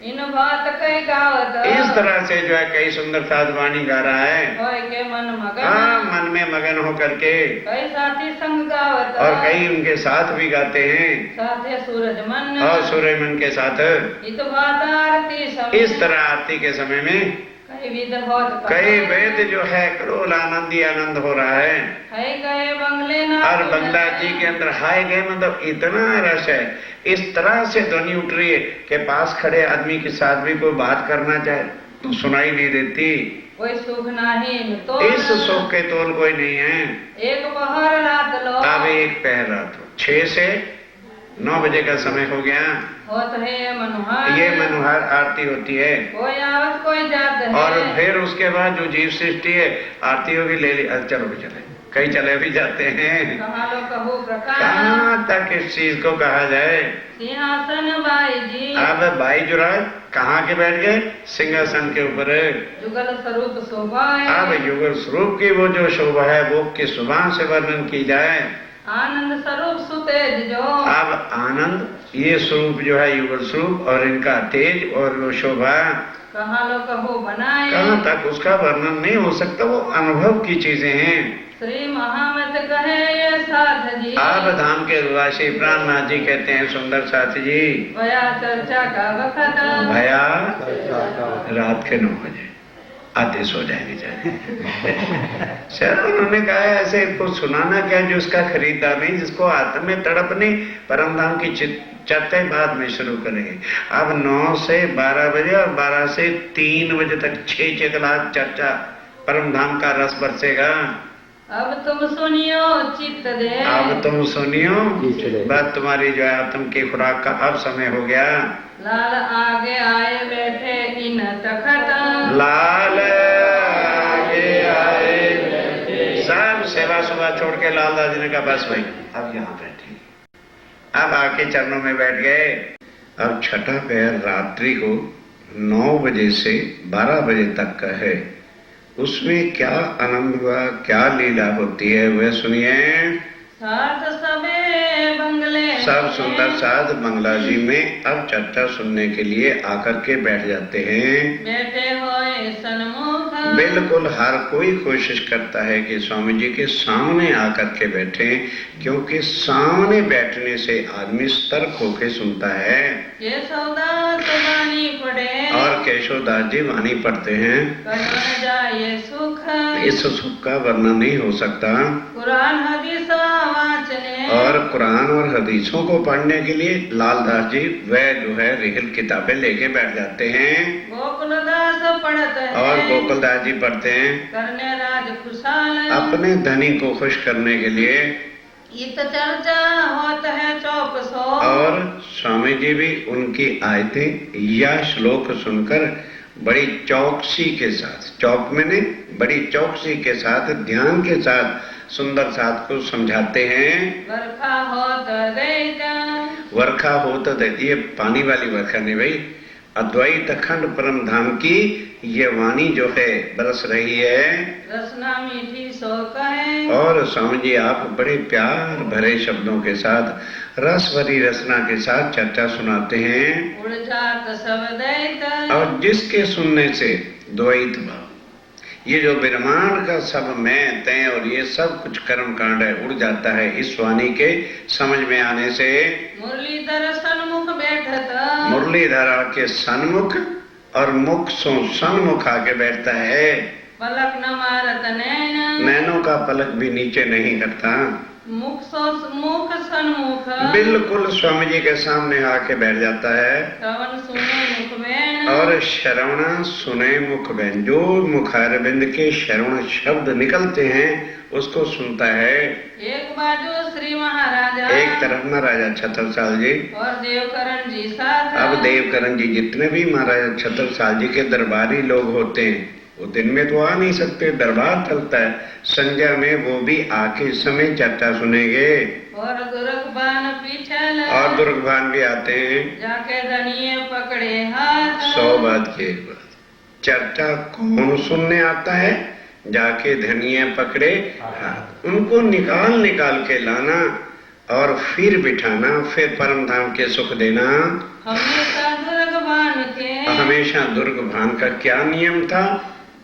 इन बात कई गावत। इस तरह से जो है कई सुंदर साध वाणी गा रहा है। होय के मन मगन। मन में मगन हो करके। कई साथी संग गावत। और कई उनके साथ भी गाते हैं। साथे सूरज मन। और सूर्यमन के साथ। इत बात आरती समय। इस तरह आरती के समय में कई विध होत। कई वेद जो है करोल आनंद ही आनंद हो रहा है। है गए बंगले ना। और बंगला जी के अंदर हाय गए मतलब इतना रस है। इस तरह से ध्वनि उठ रही है कि पास खड़े आदमी के साथ भी कोई बात करना चाहे तो सुनाई नहीं देती। कोई सुख नहीं तो। इस सुख के तोल कोई नहीं है। एक पहर रात लो। अब एक पहर रात हो, 6 से 9 बजे का समय हो गया। होत है मनोहर। ये मनोहर आरती होती है। कोई आवत कोई जात है। और फिर उसके बाद जो जीव सृष्टि है आरती भी ले ली। चलो भी चले, कई चले भी जाते हैं। कहाँ लो कहू प्रकार। कहाँ तक इस चीज को कहा जाए? सिंहासन बाई जी। अब भाई जुराज कहाँ के बैठ गए? सिंहासन के ऊपर। जुगल स्वरूप शोभा है। अब युगल स्वरूप की वो जो शोभा है वो किस सुबह से वर्णन की जाए? आनंद स्वरूप सुतेज जो। अब आनंद ये स्वरूप जो है युगल स्वरूप, और इनका तेज और वो शोभा कहाँ लो कहू बनाए। कहाँ तक उसका वर्णन नहीं हो सकता। वो अनुभव की चीजें हैं। श्री महामत कहे ये साथ जी। आप धाम के निवासी प्राणनाथ जी कहते हैं सुंदर साथ जी। भया चर्चा का वक्त। भया रात के 9 बजे आदेश हो जाएंगे जाए। सर उन्होंने कहा ऐसे कुछ सुनाना क्या जो उसका खरीदा नहीं, जिसको आत्म में तड़प नहीं, परम धाम की चर्चा बाद में शुरू करेंगे। अब 9 से 12 बजे और 12 से 3 बजे तक 6 कलाक चर्चा परम धाम का रस बरसेगा। अब तुम सुनियो चित्त दे। अब तुम सुनियो बात तुम्हारी जो है आत्म की खुराक का अब समय हो गया। लाल आगे आए बैठे इन तखत। लाल आगे आए बैठे। सब सेवा सुबह छोड़ के लाल दादी ने कहा बस भाई अब यहाँ बैठे। अब आके चरणों में बैठ गए। अब छठा पहर रात्रि को 9 बजे से 12 बजे तक का है। उसमें क्या आनंद हुआ, क्या लीला होती है वह सुनिए। साथ सबे बंगले। सब सुंदर साध बंगला जी में अब चर्चा सुनने के लिए आकर के बैठ जाते हैं। बैठे हुए सन्मुख। बिल्कुल हर कोई कोशिश करता है कि स्वामी जी के सामने आकर के बैठे, क्योंकि सामने बैठने से आदमी सतर्क होके सुनता है। केशवदास वाणी पढ़े। और केशवदास जी वाणी पढ़ते हैं। कहाँ जाए सुख। इस सुख का वर्णन नहीं हो सकता। कुरान हदीस वाचने। और कुरान और हदीसों को पढ़ने के लिए लालदास जी वह जो है रिहल किताबें लेके बैठ जाते हैं। गोकुलदास पढ़ते हैं। और गोकुलदास जी पढ़ते हैं। करने राज खुशहाल। अपने धनी को खुश करने के लिए। इत चर्चा होता है 400। और स्वामी जी भी उनकी आयतें या श्लोक सुनकर बड़ी चौकसी के साथ, चौक में नहीं, बड़ी चौकसी के साथ, ध्यान के साथ सुंदर साथ को समझाते हैं। वर्षा होत दैता, वर्षा होत दैता, ये पानी वाली वर्षा नहीं भाई, अद्वैत अखंड परम धाम की ये वाणी जो है बरस रही है। रसना मीठी सो कहे, और स्वामी जी आप बड़े प्यार भरे शब्दों के साथ, रस भरी रचना के साथ चर्चा सुनाते हैं। उड़ जात सब दैता, और जिसके सुनने से द्वैत भाव, ये जो ब्रह्मांड का सब मैं तय और ये सब कुछ कर्म कांड है, उड़ जाता है इस वाणी के समझ में आने से। मुरलीधर सन्मुख बैठता, मुरलीधर के सन्मुख और मुख सो सन्मुख आके बैठता है। पलक न मारत नैन, नैनों का पलक भी नीचे नहीं करता, मुख सन्मुख, बिल्कुल स्वामी जी के सामने आके बैठ जाता है। श्रवण सुने मुख बैन, और श्रवण सुने मुख बैन, जो मुखारविंद के श्रवण शब्द निकलते हैं उसको सुनता है। एक बाजू श्री महाराजा, एक तरफ महाराजा छत्रसाल जी और देवकरण जी साथ। अब देवकरण जी जितने भी महाराजा छत्रसाल जी के दरबारी लोग होते हैं वो दिन में तो आ नहीं सकते, दरबार चलता है, संध्या में वो भी आके इस समय चर्चा सुनेंगे। और दुर्गबान पीछे लगा, और दुर्गबान भी आते हैं, जाके धनिये पकड़े हाथ। 100 बात की एक बात, चर्चा कौन सुनने आता है? जाके धनिये पकड़े हाथ, उनको निकाल निकाल के लाना और फिर बिठाना, फिर परम धाम के सुख देना। हमेशा दुर्गबान के, हमेशा दुर्गबान का क्या नियम था?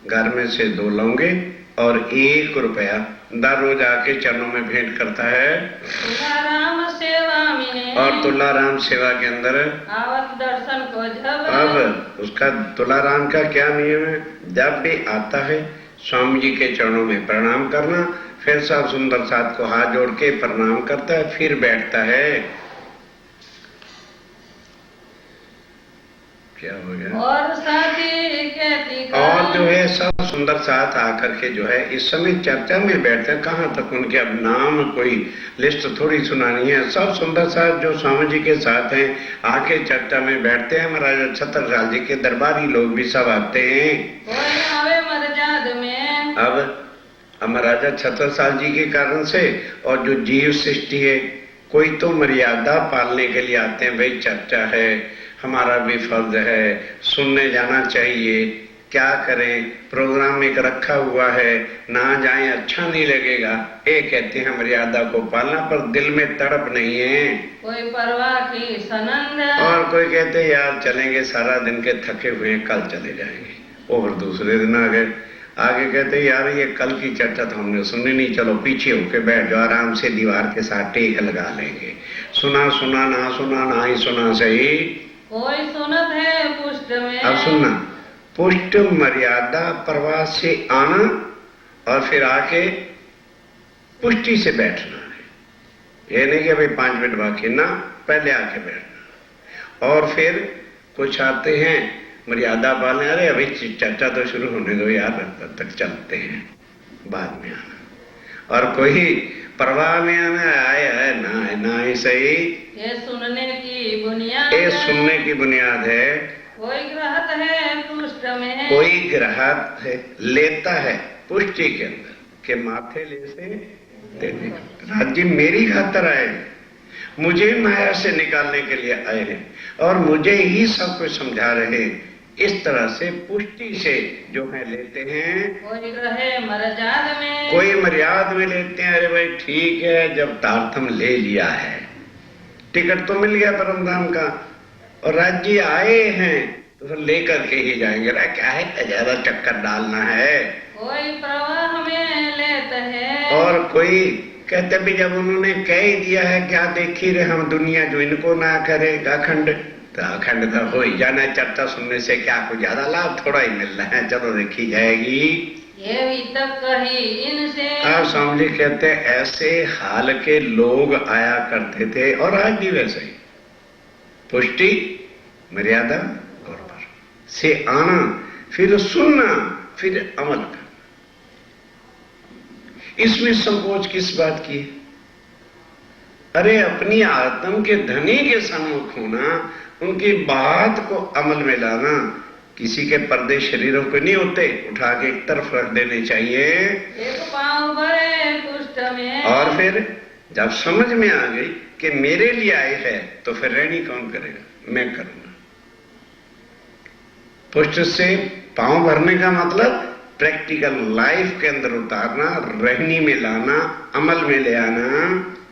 घर में से 2 लौंगे और 1 रुपया दर रोज आके चरणों में भेंट करता है। तुलाराम सेवा में, और तुलाराम सेवा के अंदर आवत दर्शन को जब, अब उसका तुलाराम का क्या नियम है? जब भी आता है स्वामी जी के चरणों में प्रणाम करना, फिर सब सुंदर साथ को हाथ जोड़ के प्रणाम करता है, फिर बैठता है। क्या हो गया? और साथी कहती और जो है सब सुंदर साथ आकर के जो है इस समय चर्चा में बैठते हैं। कहाँ तक उनके अब नाम कोई लिस्ट थोड़ी सुनानी है, सब सुंदर साथ जो स्वामी जी के साथ हैं आके चर्चा में बैठते हैं। महाराजा छत्रसाल जी के दरबारी लोग भी सब आते हैं। कोई आवे मर्याद में, अब महाराजा छत्रसाल जी के कारण से और जो जीव सृष्टि है, कोई तो मर्यादा पालने के लिए आते हैं, भाई चर्चा है, हमारा भी फर्ज है, सुनने जाना चाहिए, क्या करें, प्रोग्राम एक रखा हुआ है, ना जाएं अच्छा नहीं लगेगा। ये कहते हैं मर्यादा को पालना, पर दिल में तड़प नहीं है। कोई परवाह की सनंद, और कोई कहते हैं यार चलेंगे, सारा दिन के थके हुए हैं, कल चले जाएंगे। और दूसरे दिन आगे कहते यार ये कल की चर्चा तो हमने सुनी नहीं, चलो पीछे होके बैठ जाओ, आराम से दीवार के साथ टेक लगा लेंगे, सुना सुना ना ही सुना सही। कोई सुनत है पुष्ट में, अब सुनना, पुष्ट मर्यादा प्रवास से आना और फिर आके पुष्टि से बैठना है। ये नहीं कि भाई 5 मिनट बाकी ना, पहले आके बैठना। और फिर कुछ आते हैं मर्यादा पालने, अरे अभी चर्चा तो शुरू होने दो यार, तब तक चलते हैं, बाद में आना। और कोई परवाह में आना, आए है ना ही सही, ये सुनने की बुनियाद, ये सुनने की बुनियाद है। कोई ग्रहत है पुष्ट में, कोई ग्राहक है लेता है पुष्टि के अंदर के माथे ले से देने का। राज्य मेरी खातर आए हैं, मुझे माया से निकालने के लिए आए हैं और मुझे ही सब कुछ समझा रहे हैं। इस तरह से पुष्टि से जो है लेते हैं। कोई रहे मर्याद में, कोई मर्याद में लेते हैं, अरे भाई ठीक है, जब तारतम ले लिया है, टिकट तो मिल गया परमधाम का और राज्य आए हैं तो फिर लेकर के ही जाएंगे। क्या है ज्यादा चक्कर डालना है। कोई प्रवाह में लेता है, और कोई कहते भी जब उन्होंने कह ही दिया है, क्या देखी रहे हम दुनिया जो इनको ना करेगा अखंड, तो अखंड तो हो ही जाना है। चर्चा सुनने से क्या कुछ ज्यादा लाभ थोड़ा ही मिल रहा है, चलो देखी जाएगी। ये भी तक कही इनसे, आप स्वामी जी कहते ऐसे हाल के लोग आया करते थे और आज भी वैसे ही। पुष्टि मर्यादा और पर से आना, फिर सुनना, फिर अमल करना। इसमें संकोच किस बात की है? अरे अपनी आत्म के धनी के सम्मुख होना, उनकी बात को अमल में लाना, किसी के पर्दे शरीरों के नहीं होते, उठा के एक तरफ रख देने चाहिए। एक पाँव भरे कुष्ठ में। और फिर जब समझ में आ गई कि मेरे लिए आए है, तो फिर रहनी कौन करेगा? मैं करूंगा। पुष्ट से पांव भरने का मतलब प्रैक्टिकल लाइफ के अंदर उतारना, रहनी में लाना, अमल में ले आना।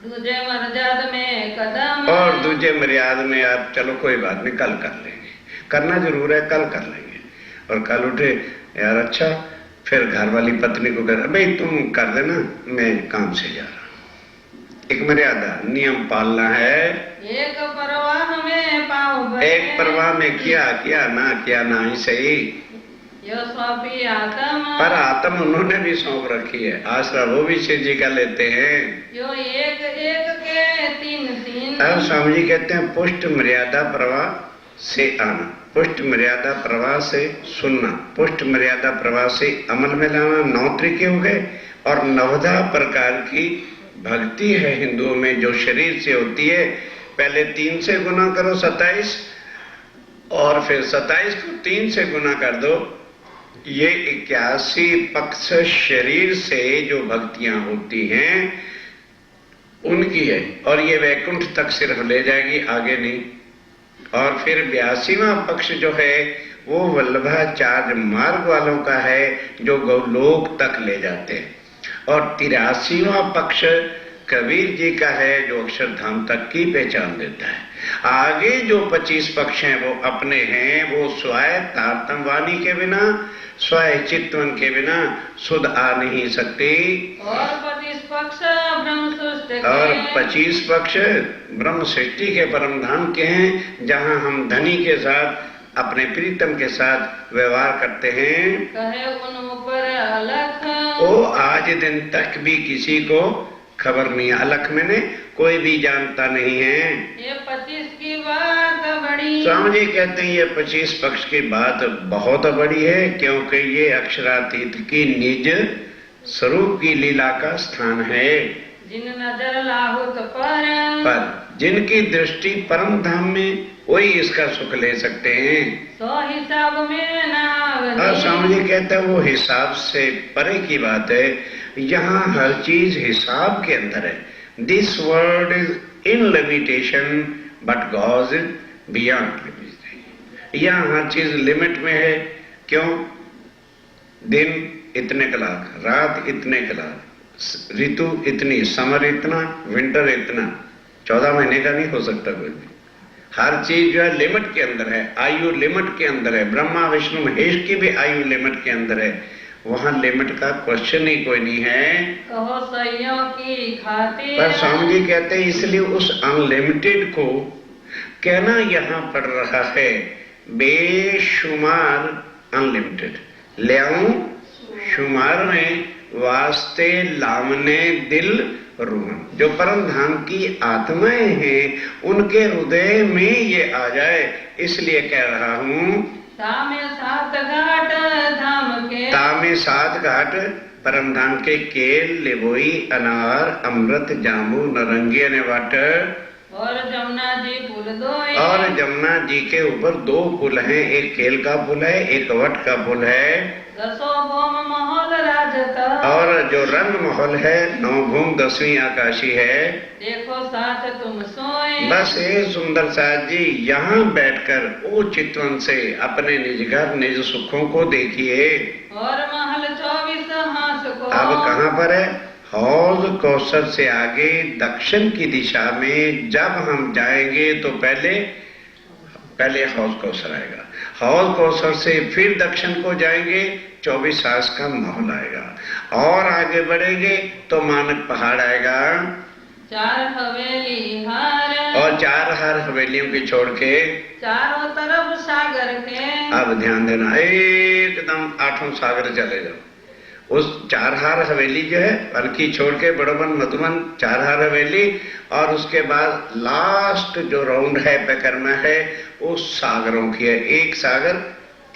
दूजे मर्याद में कदम। और दूजे मर्याद में आप चलो कोई बात नहीं, कल कर लेंगे। करना जरूर है, कल कर लेंगे। और कल उठे, यार अच्छा, फिर घर वाली पत्नी को कह, भाई तुम कर देना, मैं काम से जा रहा हूं। एक मर्यादा, नियम पालना है। एक परवाह में पाँव भरे। एक परवाह में किया ना ही सही, यो सौंपी आत्म। पर आत्म उन्होंने भी सौंप रखी है, आसरा वो भी शिव जी का लेते हैं। यो एक एक के तीन। अब स्वामी जी कहते हैं पुष्ट मर्यादा प्रवाह से आना, पुष्ट मर्यादा प्रवाह से सुनना, पुष्ट मर्यादा प्रवाह से अमल में लाना। 9 तरीके हो गए। और 9 प्रकार की भक्ति है हिंदुओं में जो शरीर से होती है। पहले 3 से गुना करो 27, और फिर 27 को 3 से गुना कर दो, ये 81 पक्ष शरीर से जो भक्तियां होती हैं उनकी है। और ये वैकुंठ तक सिर्फ ले जाएगी, आगे नहीं। और फिर 82वां पक्ष जो है वो वल्लभाचार्य मार्ग वालों का है, जो गौलोक तक ले जाते हैं। और 83वां पक्ष कबीर जी का है, जो अक्षरधाम तक की पहचान देता है। आगे जो 25 पक्ष हैं वो अपने हैं, वो स्वयं तारतम वाणी के बिना, स्वयं चित्तवन के बिना सुध आ नहीं सकती। और 25 पक्ष ब्रह्म सृष्टि के। और 25 पक्ष ब्रह्म सृष्टि के परम धाम के हैं, जहां हम धनी के साथ, अपने प्रीतम के साथ व्यवहार करते हैं। कहे उन ऊपर अलख। वो आज दिन तक भी किसी को खबर नहीं है। अलख मैंने कोई भी जानता नहीं है। ये 25 की बात बड़ी। स्वामी जी कहते हैं ये 25 पक्ष की बात बहुत बड़ी है, क्योंकि ये अक्षरातीत की निज स्वरूप की लीला का स्थान है। जिन नजर लाहुत पर जिनकी दृष्टि परम धाम में, वही इसका सुख ले सकते हैं। सो हिसाब में ना। और स्वामी जी कहते हैं वो हिसाब से परे की बात है। यहाँ हर चीज हिसाब के अंदर है। This world is in limitation but God is beyond limitation. यहाँ हर चीज लिमिट में है। क्यों? दिन इतने कलाक, रात इतने कलाक, ऋतु इतनी, समर इतना, विंटर इतना। 14 महीने का नहीं हो सकता कोई भी। हर चीज जो है लिमिट के अंदर है, आयु लिमिट के अंदर है। ब्रह्मा विष्णु महेश की भी आयु लिमिट के अंदर है। वहां लिमिट का क्वेश्चन ही कोई नहीं है। कहो सैयों की खातिर। पर स्वामी जी कहते हैं इसलिए उस अनलिमिटेड को कहना यहाँ पड़ रहा है बेशुमार अनलिमिटेड। ले आऊं शुमार में वास्ते लामने दिल रूहन। जो परम धाम की आत्माएं हैं उनके हृदय में ये आ जाए, इसलिए कह रहा हूं। तामे 7 घाट धाम के। तामे 7 घाट परम धाम के केल, लिबोई, अनार, अमृत, जामू, नारंगी ने वाटर। और जमुना जी पुल 2। और जमुना जी के ऊपर 2 पुल हैं, एक केल का पुल है, एक वट का पुल है। 10 भूम महल राजता। और जो रंग महल है 9 भूम 10वीं आकाशी है। देखो साथ तुम सोए। बस ये सुंदर साथ जी यहाँ बैठकर ओ चितवन से अपने निज घर निज सुखों को देखिए। और महल 24 हास को। अब कहाँ पर है? हौज कौसर से आगे दक्षिण की दिशा में जब हम जाएंगे तो पहले हौज कौसर आएगा। हौज कौसर से फिर दक्षिण को जाएंगे, 24 हास का महल आएगा। और आगे बढ़ेंगे तो मानक पहाड़ आएगा। 4 हवेली हार। और 4 हार हवेलियों की छोड़ के चारों तरफ सागर के। अब ध्यान देना, एकदम 8वां सागर चले जाओ। उस 4 हार हवेली जो है पलकी छोड़ के बड़ोबन मधुबन 4 हार हवेली, और उसके बाद लास्ट जो राउंड है परिक्रमा है वो सागरों की है। 1 सागर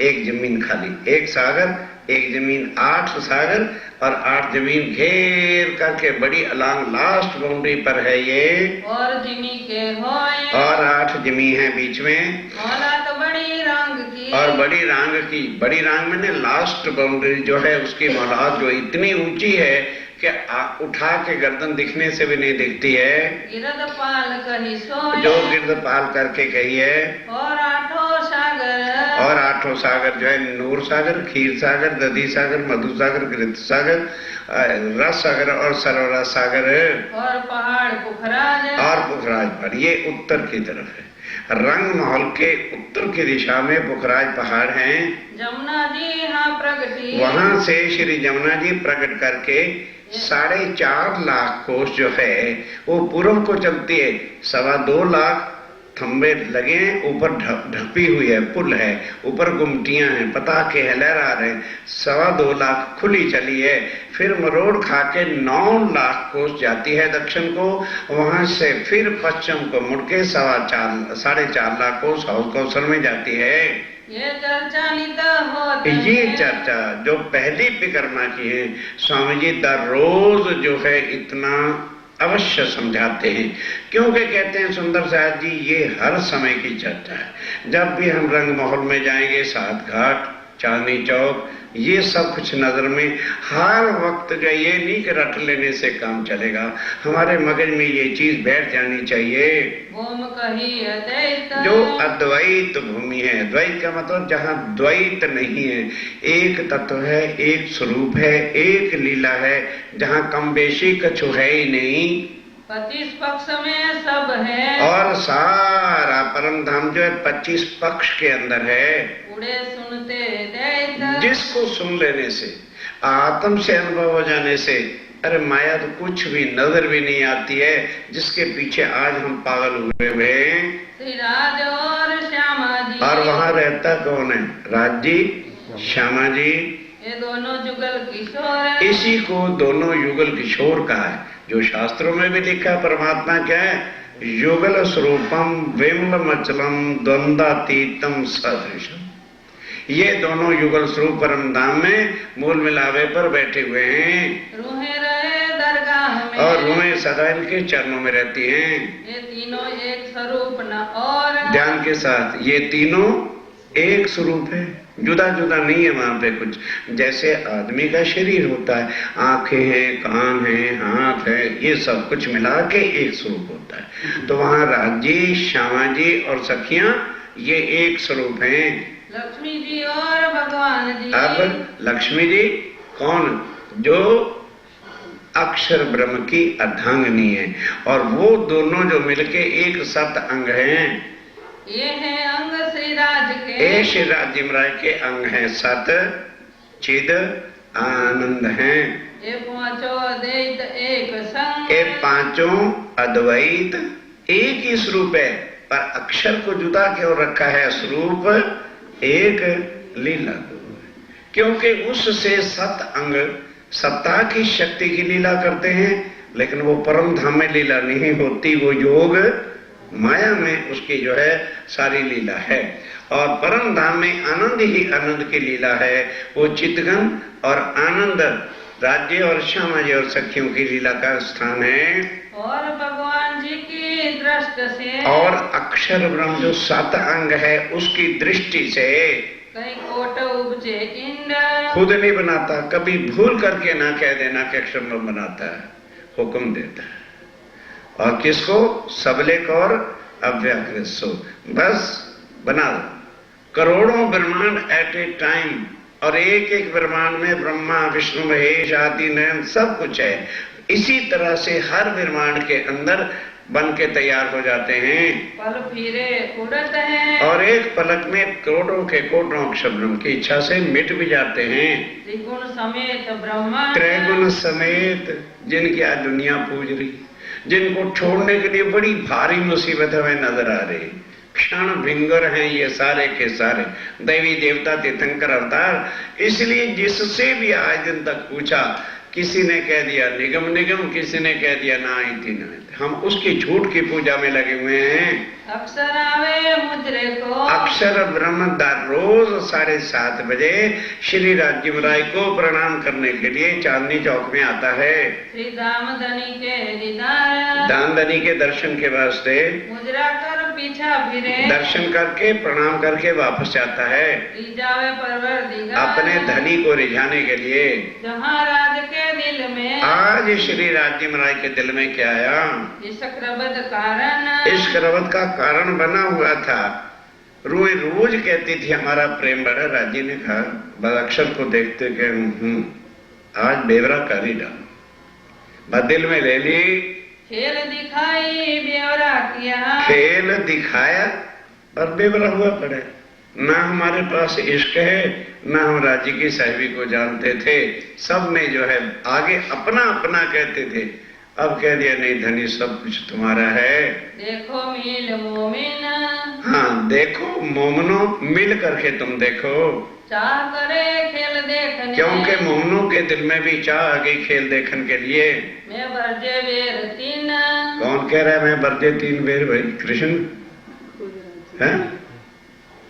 1 जमीन खाली, 1 सागर 1 जमीन, 8 सागर और 8 जमीन घेर करके बड़ी अलांग लास्ट बाउंड्री पर है ये। और जिमी के होए। और 8 जमी है बीच में। औलाद बड़ी रंग की। की और बड़ी रांग की, बड़ी रांग मैंने लास्ट बाउंड्री जो है उसकी मौलाद जो इतनी ऊंची है कि उठा के गर्दन दिखने से भी नहीं दिखती है, गिरदपाल कही सोए जो गिरदपाल करके कही है। और आठों सागर और आठों सागर जो है नूर सागर, खीर सागर, दधी सागर, मधु सागर, घृत सागर, रस सागर और सरोवर सागर और पहाड़ पुखराज और पुखराज पर, ये उत्तर की तरफ है। रंग महल के उत्तर की दिशा में पुखराज पहाड़ हैं। जमुना जी यहाँ प्रगति वहां से श्री जमुना जी प्रकट करके 4.5 लाख कोस जो है वो पूर्व को चलती है। 2.25 लाख खंबे लगे हैं, ऊपर ढपी हुई है, पुल है, ऊपर गुमटियां हैं, पताके हैं, लहरा रहे हैं। 2.25 लाख खुली चली है, फिर मरोड़ खा के 9 लाख कोस जाती है दक्षिण को, वहां से फिर पश्चिम को मुड़ के 4.5 लाख कोस हाउस कौशल में जाती है। ये चर्चा नित होते ये चर्चा जो पहली परिक्रमा की है, स्वामी जी रोज जो है इतना अवश्य समझाते हैं, क्योंकि कहते हैं सुंदर साहब जी ये हर समय की चर्चा है। जब भी हम रंग महल में जाएंगे, सात घाट, चांदनी चौक, ये सब कुछ नजर में हर वक्त जो ये नहीं कि रट लेने से काम चलेगा, हमारे मगज में ये चीज बैठ जानी चाहिए। ओम कही अद्वैत जो अद्वैत भूमि है, द्वैत का मतलब जहाँ द्वैत नहीं है, एक तत्व है, एक स्वरूप है, एक लीला है, जहाँ कम बेशी कछु है ही नहीं। 25 पक्ष में सब है और सारा परम धाम जो है 25 पक्ष के अंदर है। उड़े सुनते दैत जिसको सुन लेने से, आत्म से अनुभव हो जाने से, अरे माया तो कुछ भी नजर भी नहीं आती है, जिसके पीछे आज हम पागल हुए हुए हैं। श्री राज और श्यामा जी और वहां रहता कौन है? राज जी, श्यामा जी, ये दोनों जुगल किशोर इसी को दोनों युगल किशोर कहा है। जो शास्त्रों में भी लिखा है परमात्मा क्या है? युगल स्वरूपम विमलमचलम द्वंद्वातीतम सदृशम। ये दोनों युगल स्वरूप परम धाम में मूल मिलावे पर बैठे हुए हैं रूहे रहे दरगाह में और रूहें सदा इनके चरणों में रहती हैं। ये तीनों एक स्वरूप न और ध्यान के साथ, ये तीनों एक स्वरूप है, जुदा जुदा नहीं है वहां पे कुछ। जैसे आदमी का शरीर होता है, आंखें हैं, कान हैं, हाथ है, ये सब कुछ मिला के एक स्वरूप होता है। तो वहां राजी, श्यामा जी और सखियां ये एक स्वरूप हैं। लक्ष्मी जी और भगवान जी। अब लक्ष्मी जी कौन? जो अक्षर ब्रह्म की अर्धांगिनी है, और वो दोनों जो मिलके एक सत अंग हैं। ये है अंग श्री राज के, ये श्री राज जिमराय के अंग हैं। सत, चिद, आनंद हैं। ये पांचों अद्वैत एक संग, ये पांचों अद्वैत एक ही स्वरूप है, पर अक्षर को जुदा क्यों रखा है? स्वरूप एक, लीला दो। क्योंकि उससे सत अंग सत्ता की शक्ति की लीला करते हैं, लेकिन वो परम धाम में लीला नहीं होती, वो योग माया में उसकी जो है सारी लीला है। और परम धाम में आनंद ही आनंद की लीला है। वो चितगन और आनंद राज्य और श्यामा जी और सखियों की लीला का स्थान है। और भगवान जी की दृष्टि से, और अक्षर ब्रह्म जो सत अंग है उसकी दृष्टि से कहीं कोट उपजे इंड, खुद नहीं बनाता, कभी भूल करके ना कह देना कि अक्षर ब्रह्म बनाता है, हुक्म देता है। और किसको? सबले को और अव्याकृत सो, बस बना दो। करोड़ों ब्रह्मांड एट ए टाइम, और एक एक ब्रह्मांड में ब्रह्मा, विष्णु, महेश, आदि, नयन सब कुछ है। इसी तरह से हर ब्रह्मांड के अंदर बन के तैयार हो जाते हैं। पल फिरे उड़त हैं, और एक पलक में करोड़ों के कोटों अक्षर ब्रह्म की इच्छा से मिट भी जाते हैं। त्रिगुण समेत ब्रह्मा, त्रैगुण समेत, जिनकी आज दुनिया पूज रही, जिनको छोड़ने के लिए बड़ी भारी मुसीबत हमें नजर आ रही। क्षण भिंगर हैं ये सारे के सारे, देवी देवता तीर्थंकर अवतार। इसलिए जिससे भी आज दिन तक पूछा, किसी ने कह दिया निगम निगम, किसी ने कह दिया ना इति ना। हम उसकी झूठ की पूजा में लगे हुए हैं। अक्षर आवे मुद्रे को, अक्षर ब्रह्म रोज 7:30 बजे श्री राज्य राय को प्रणाम करने के लिए चांदनी चौक में आता है। श्री दामदनी के दीदार, दामदनी के दर्शन के वास्ते मुद्रा कर पीछा फिरे, दर्शन करके प्रणाम करके वापस जाता है रिझावे परवरदिगार, अपने धनी को रिझाने के लिए। जहाँ राज के दिल में, आज श्री राज्य महाराज के दिल में क्या आया? इस रबद कारण, इश्क रबत का कारण बना हुआ था। रोज रोज कहती थी हमारा प्रेम बड़ा। राजी ने कहा बदअक्षर को देखते के आज बेवरा कर ही डालो, बदिल में ले ली। खेल दिखाई ब्यौरा किया, खेल दिखाया और बेवरा हुआ पड़े। ना हमारे पास इश्क है, ना हम राजी की साहिबी को जानते थे। सब में जो है आगे अपना अपना कहते थे, अब कह दिया नहीं धनी सब कुछ तुम्हारा है। देखो मिल मोमिन, हाँ देखो मोमनो मिल करके तुम देखो, चाह करे खेल देखने, क्योंकि मोमनों के दिल में भी चाह आ गई खेल देखने के लिए। मैं बरजे बेर तीन, कौन कह रहा है मैं बरजे 3 बेर? भाई कृष्ण है?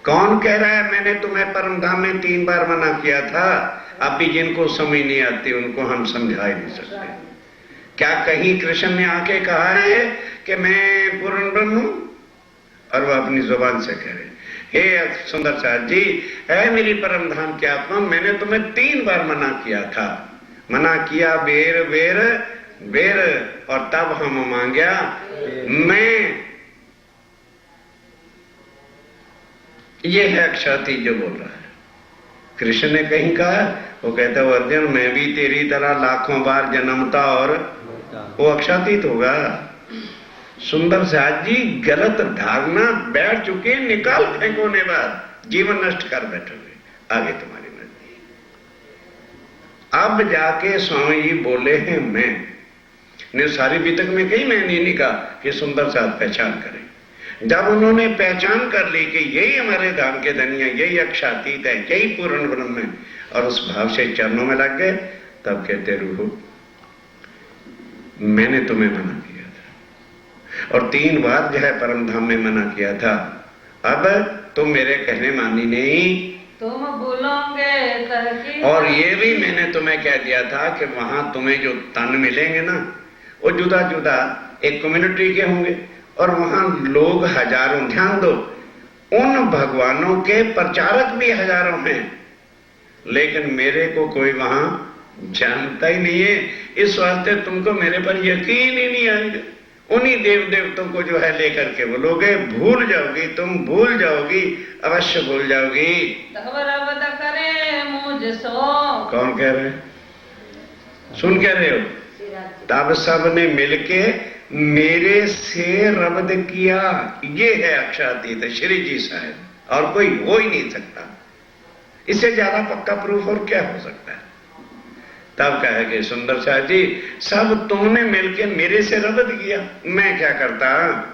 कौन कह रहा है मैंने तुम्हें परम धाम में 3 बार मना किया था? अब भी जिनको समझ नहीं आती उनको हम समझा ही नहीं सकते। क्या कहीं कृष्ण ने आके कहा है कि मैं पूर्ण ब्रह्म हूं? और वो अपनी जुबान से कह रहे हे सुंदर साहब जी, है मेरी परम धाम की आत्मा, मैंने तुम्हें 3 बार मना किया था। मना किया बेर बेर बेर, और तब हम मांगया मैं। ये है अक्षाती जो बोल रहा है। कृष्ण ने कहीं कहा, वो कहता है अर्जुन मैं भी तेरी तरह लाखों बार जन्मता और वो अक्षातीत होगा। सुंदर साहब जी गलत धारणा बैठ चुके, निकाल फेंको ने बाद जीवन नष्ट कर बैठोगे। आगे तुम्हारी मर्जी। अब जाके स्वामी जी बोले हैं मैं ने सारी बीतक में कहीं मैंने नहीं कहा कि सुंदर साहब पहचान करें। जब उन्होंने पहचान कर ली कि यही हमारे धाम के धनिया, यही अक्षातीत है, यही पूर्ण ब्रह्म है, और उस भाव से चरणों में लग गए, तब कहते रूह मैंने तुम्हें मना किया था और 3 बार जो है परम धाम में मना किया था। अब तुम मेरे कहने मानी नहीं, तुम भूलोगे करके, और ये भी मैंने तुम्हें कह दिया था कि वहां तुम्हें जो तन मिलेंगे ना वो जुदा जुदा एक कम्युनिटी के होंगे, और वहां लोग हजारों, ध्यान दो, उन भगवानों के प्रचारक भी हजारों हैं, लेकिन मेरे को कोई वहां जानता ही नहीं है। इस वास्ते तुमको मेरे पर यकीन ही नहीं आएगा। उन्हीं देव देवतों को जो है लेकर के बोलोगे, भूल जाओगी, तुम भूल जाओगी, अवश्य भूल जाओगी। तब रब करे मुझ सो, कौन कह रहे हैं? सुन कह रहे हो? तब सब ने मिलके मेरे से रब्द किया। ये है अक्षातीत श्री जी साहब, और कोई हो ही नहीं सकता। इससे ज्यादा पक्का प्रूफ और क्या हो सकता है? तब कहेंगे सुंदर साहब जी सब तुमने मिलके मेरे से रब्द किया, मैं क्या करता?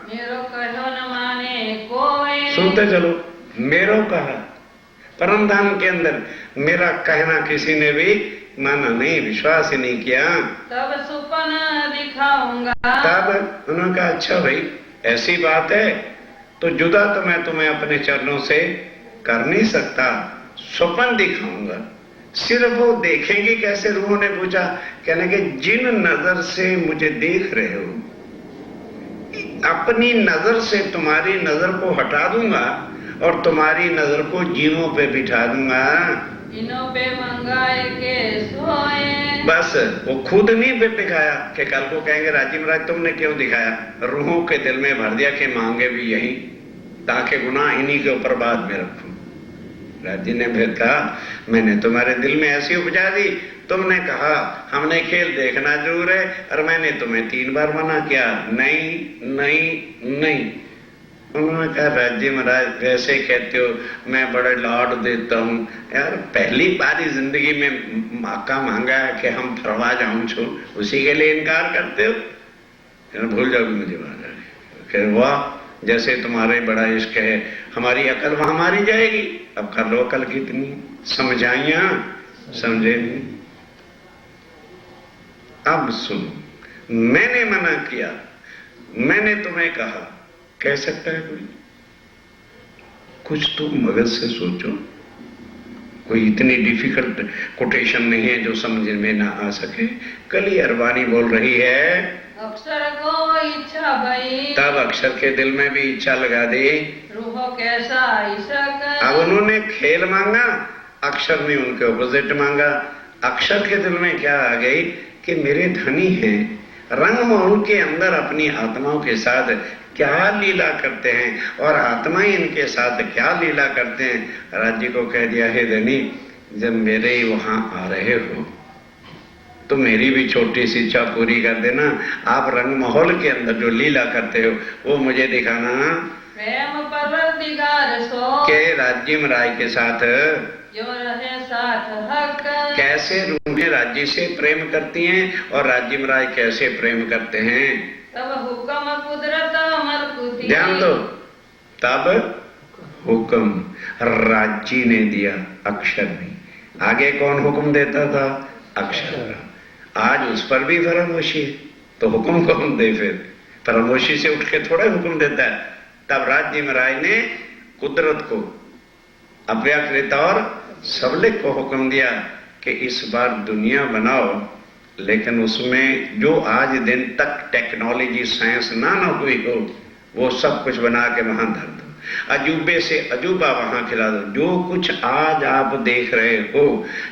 मेरो कहो न माने कोई, सुनते चलो, मेरो कहा परम धाम के अंदर मेरा कहना किसी ने भी माना नहीं, विश्वास ही नहीं किया। तब सुपन दिखाऊंगा, तब उन्होंने कहा अच्छा भाई ऐसी बात है तो जुदा तो मैं तुम्हें अपने चरणों से कर नहीं सकता, स्वप्न दिखाऊंगा। सिर्फ वो देखेंगे कैसे? रूह ने पूछा, कहने के जिन नजर से मुझे देख रहे हो, अपनी नजर से तुम्हारी नजर को हटा दूंगा और तुम्हारी नजर को जीवों पे बिठा दूंगा। इनों पे मंगाए के सोए, बस वो खुद नहीं दिखाया कि कल को कहेंगे राजी महाराज तुमने क्यों दिखाया। रूहों के दिल में भर दिया कि मांगे भी यही, ताकि गुनाह इन्हीं के ऊपर बाद में रखूं। राजी ने फिर कहा मैंने तुम्हारे दिल में ऐसी उपजा दी, तुमने कहा हमने खेल देखना जरूर है, और मैंने तुम्हें 3 बार मना किया, नहीं नहीं नहीं। उन्होंने कहा राज्य महाराज वैसे कहते हो, मैं बड़े लाड देता हूं यार, पहली बार जिंदगी में मौका मांगा है कि हम फरवा जाऊं छो, उसी के लिए इनकार करते हो? भूल जाओगे मुझे वहां जाके। वाह जैसे तुम्हारे बड़ा इश्क है, हमारी अकल वहां मारी जाएगी। अब कर लो अकल कितनी, समझाइया समझे नहीं। अब सुनो, मैंने मना किया, मैंने तुम्हें कहा, कह सकता है कोई? कुछ तो मगज से सोचो। कोई इतनी डिफिकल्ट कोटेशन नहीं है जो समझ में ना आ सके। कली अरबानी बोल रही है, अक्षर को इच्छा भई, तब अक्षर के दिल में भी इच्छा लगा दी। रूह कैसा ईशक, अब उन्होंने खेल मांगा, अक्षर ने उनके ऑपोजिट मांगा। अक्षर के दिल में क्या आ गई कि मेरे धनी हैं, रंगमोहन के अंदर अपनी आत्माओं के साथ क्या लीला करते हैं और आत्माएं इनके साथ क्या लीला करते हैं। राज्य को कह दिया, हे धनी, जब मेरे ही वहां आ रहे हो तो मेरी भी छोटी सी इच्छा पूरी कर देना। आप रंगमहल के अंदर जो लीला करते हो वो मुझे दिखाना। प्रेम परवरदिगार सो, के राज्य राय के साथ जो रहे साथ हक, कैसे रूहें राज्य से प्रेम करती हैं और राज्य राय कैसे प्रेम करते हैं। तब हुक्म कुदरत मलकुती, ध्यान दो, तब हुक्म राज्य ने दिया, अक्षर नहीं। आगे कौन हुक्म देता था? अक्षर। आज उस पर भी फरामोशी है, तो हुक्म कौन दे? फिर फरामोशी से उठ के थोड़ा हुक्म देता है। तब राज्य महाराज ने कुदरत को, अव्याकृत और सबलिक को हुक्म दिया कि इस बार दुनिया बनाओ, लेकिन उसमें जो आज दिन तक टेक्नोलॉजी साइंस ना हुई हो वो सब कुछ बना के वहां धर दो, अजूबे से अजूबा वहां खिला दो। जो कुछ आज आप देख रहे हो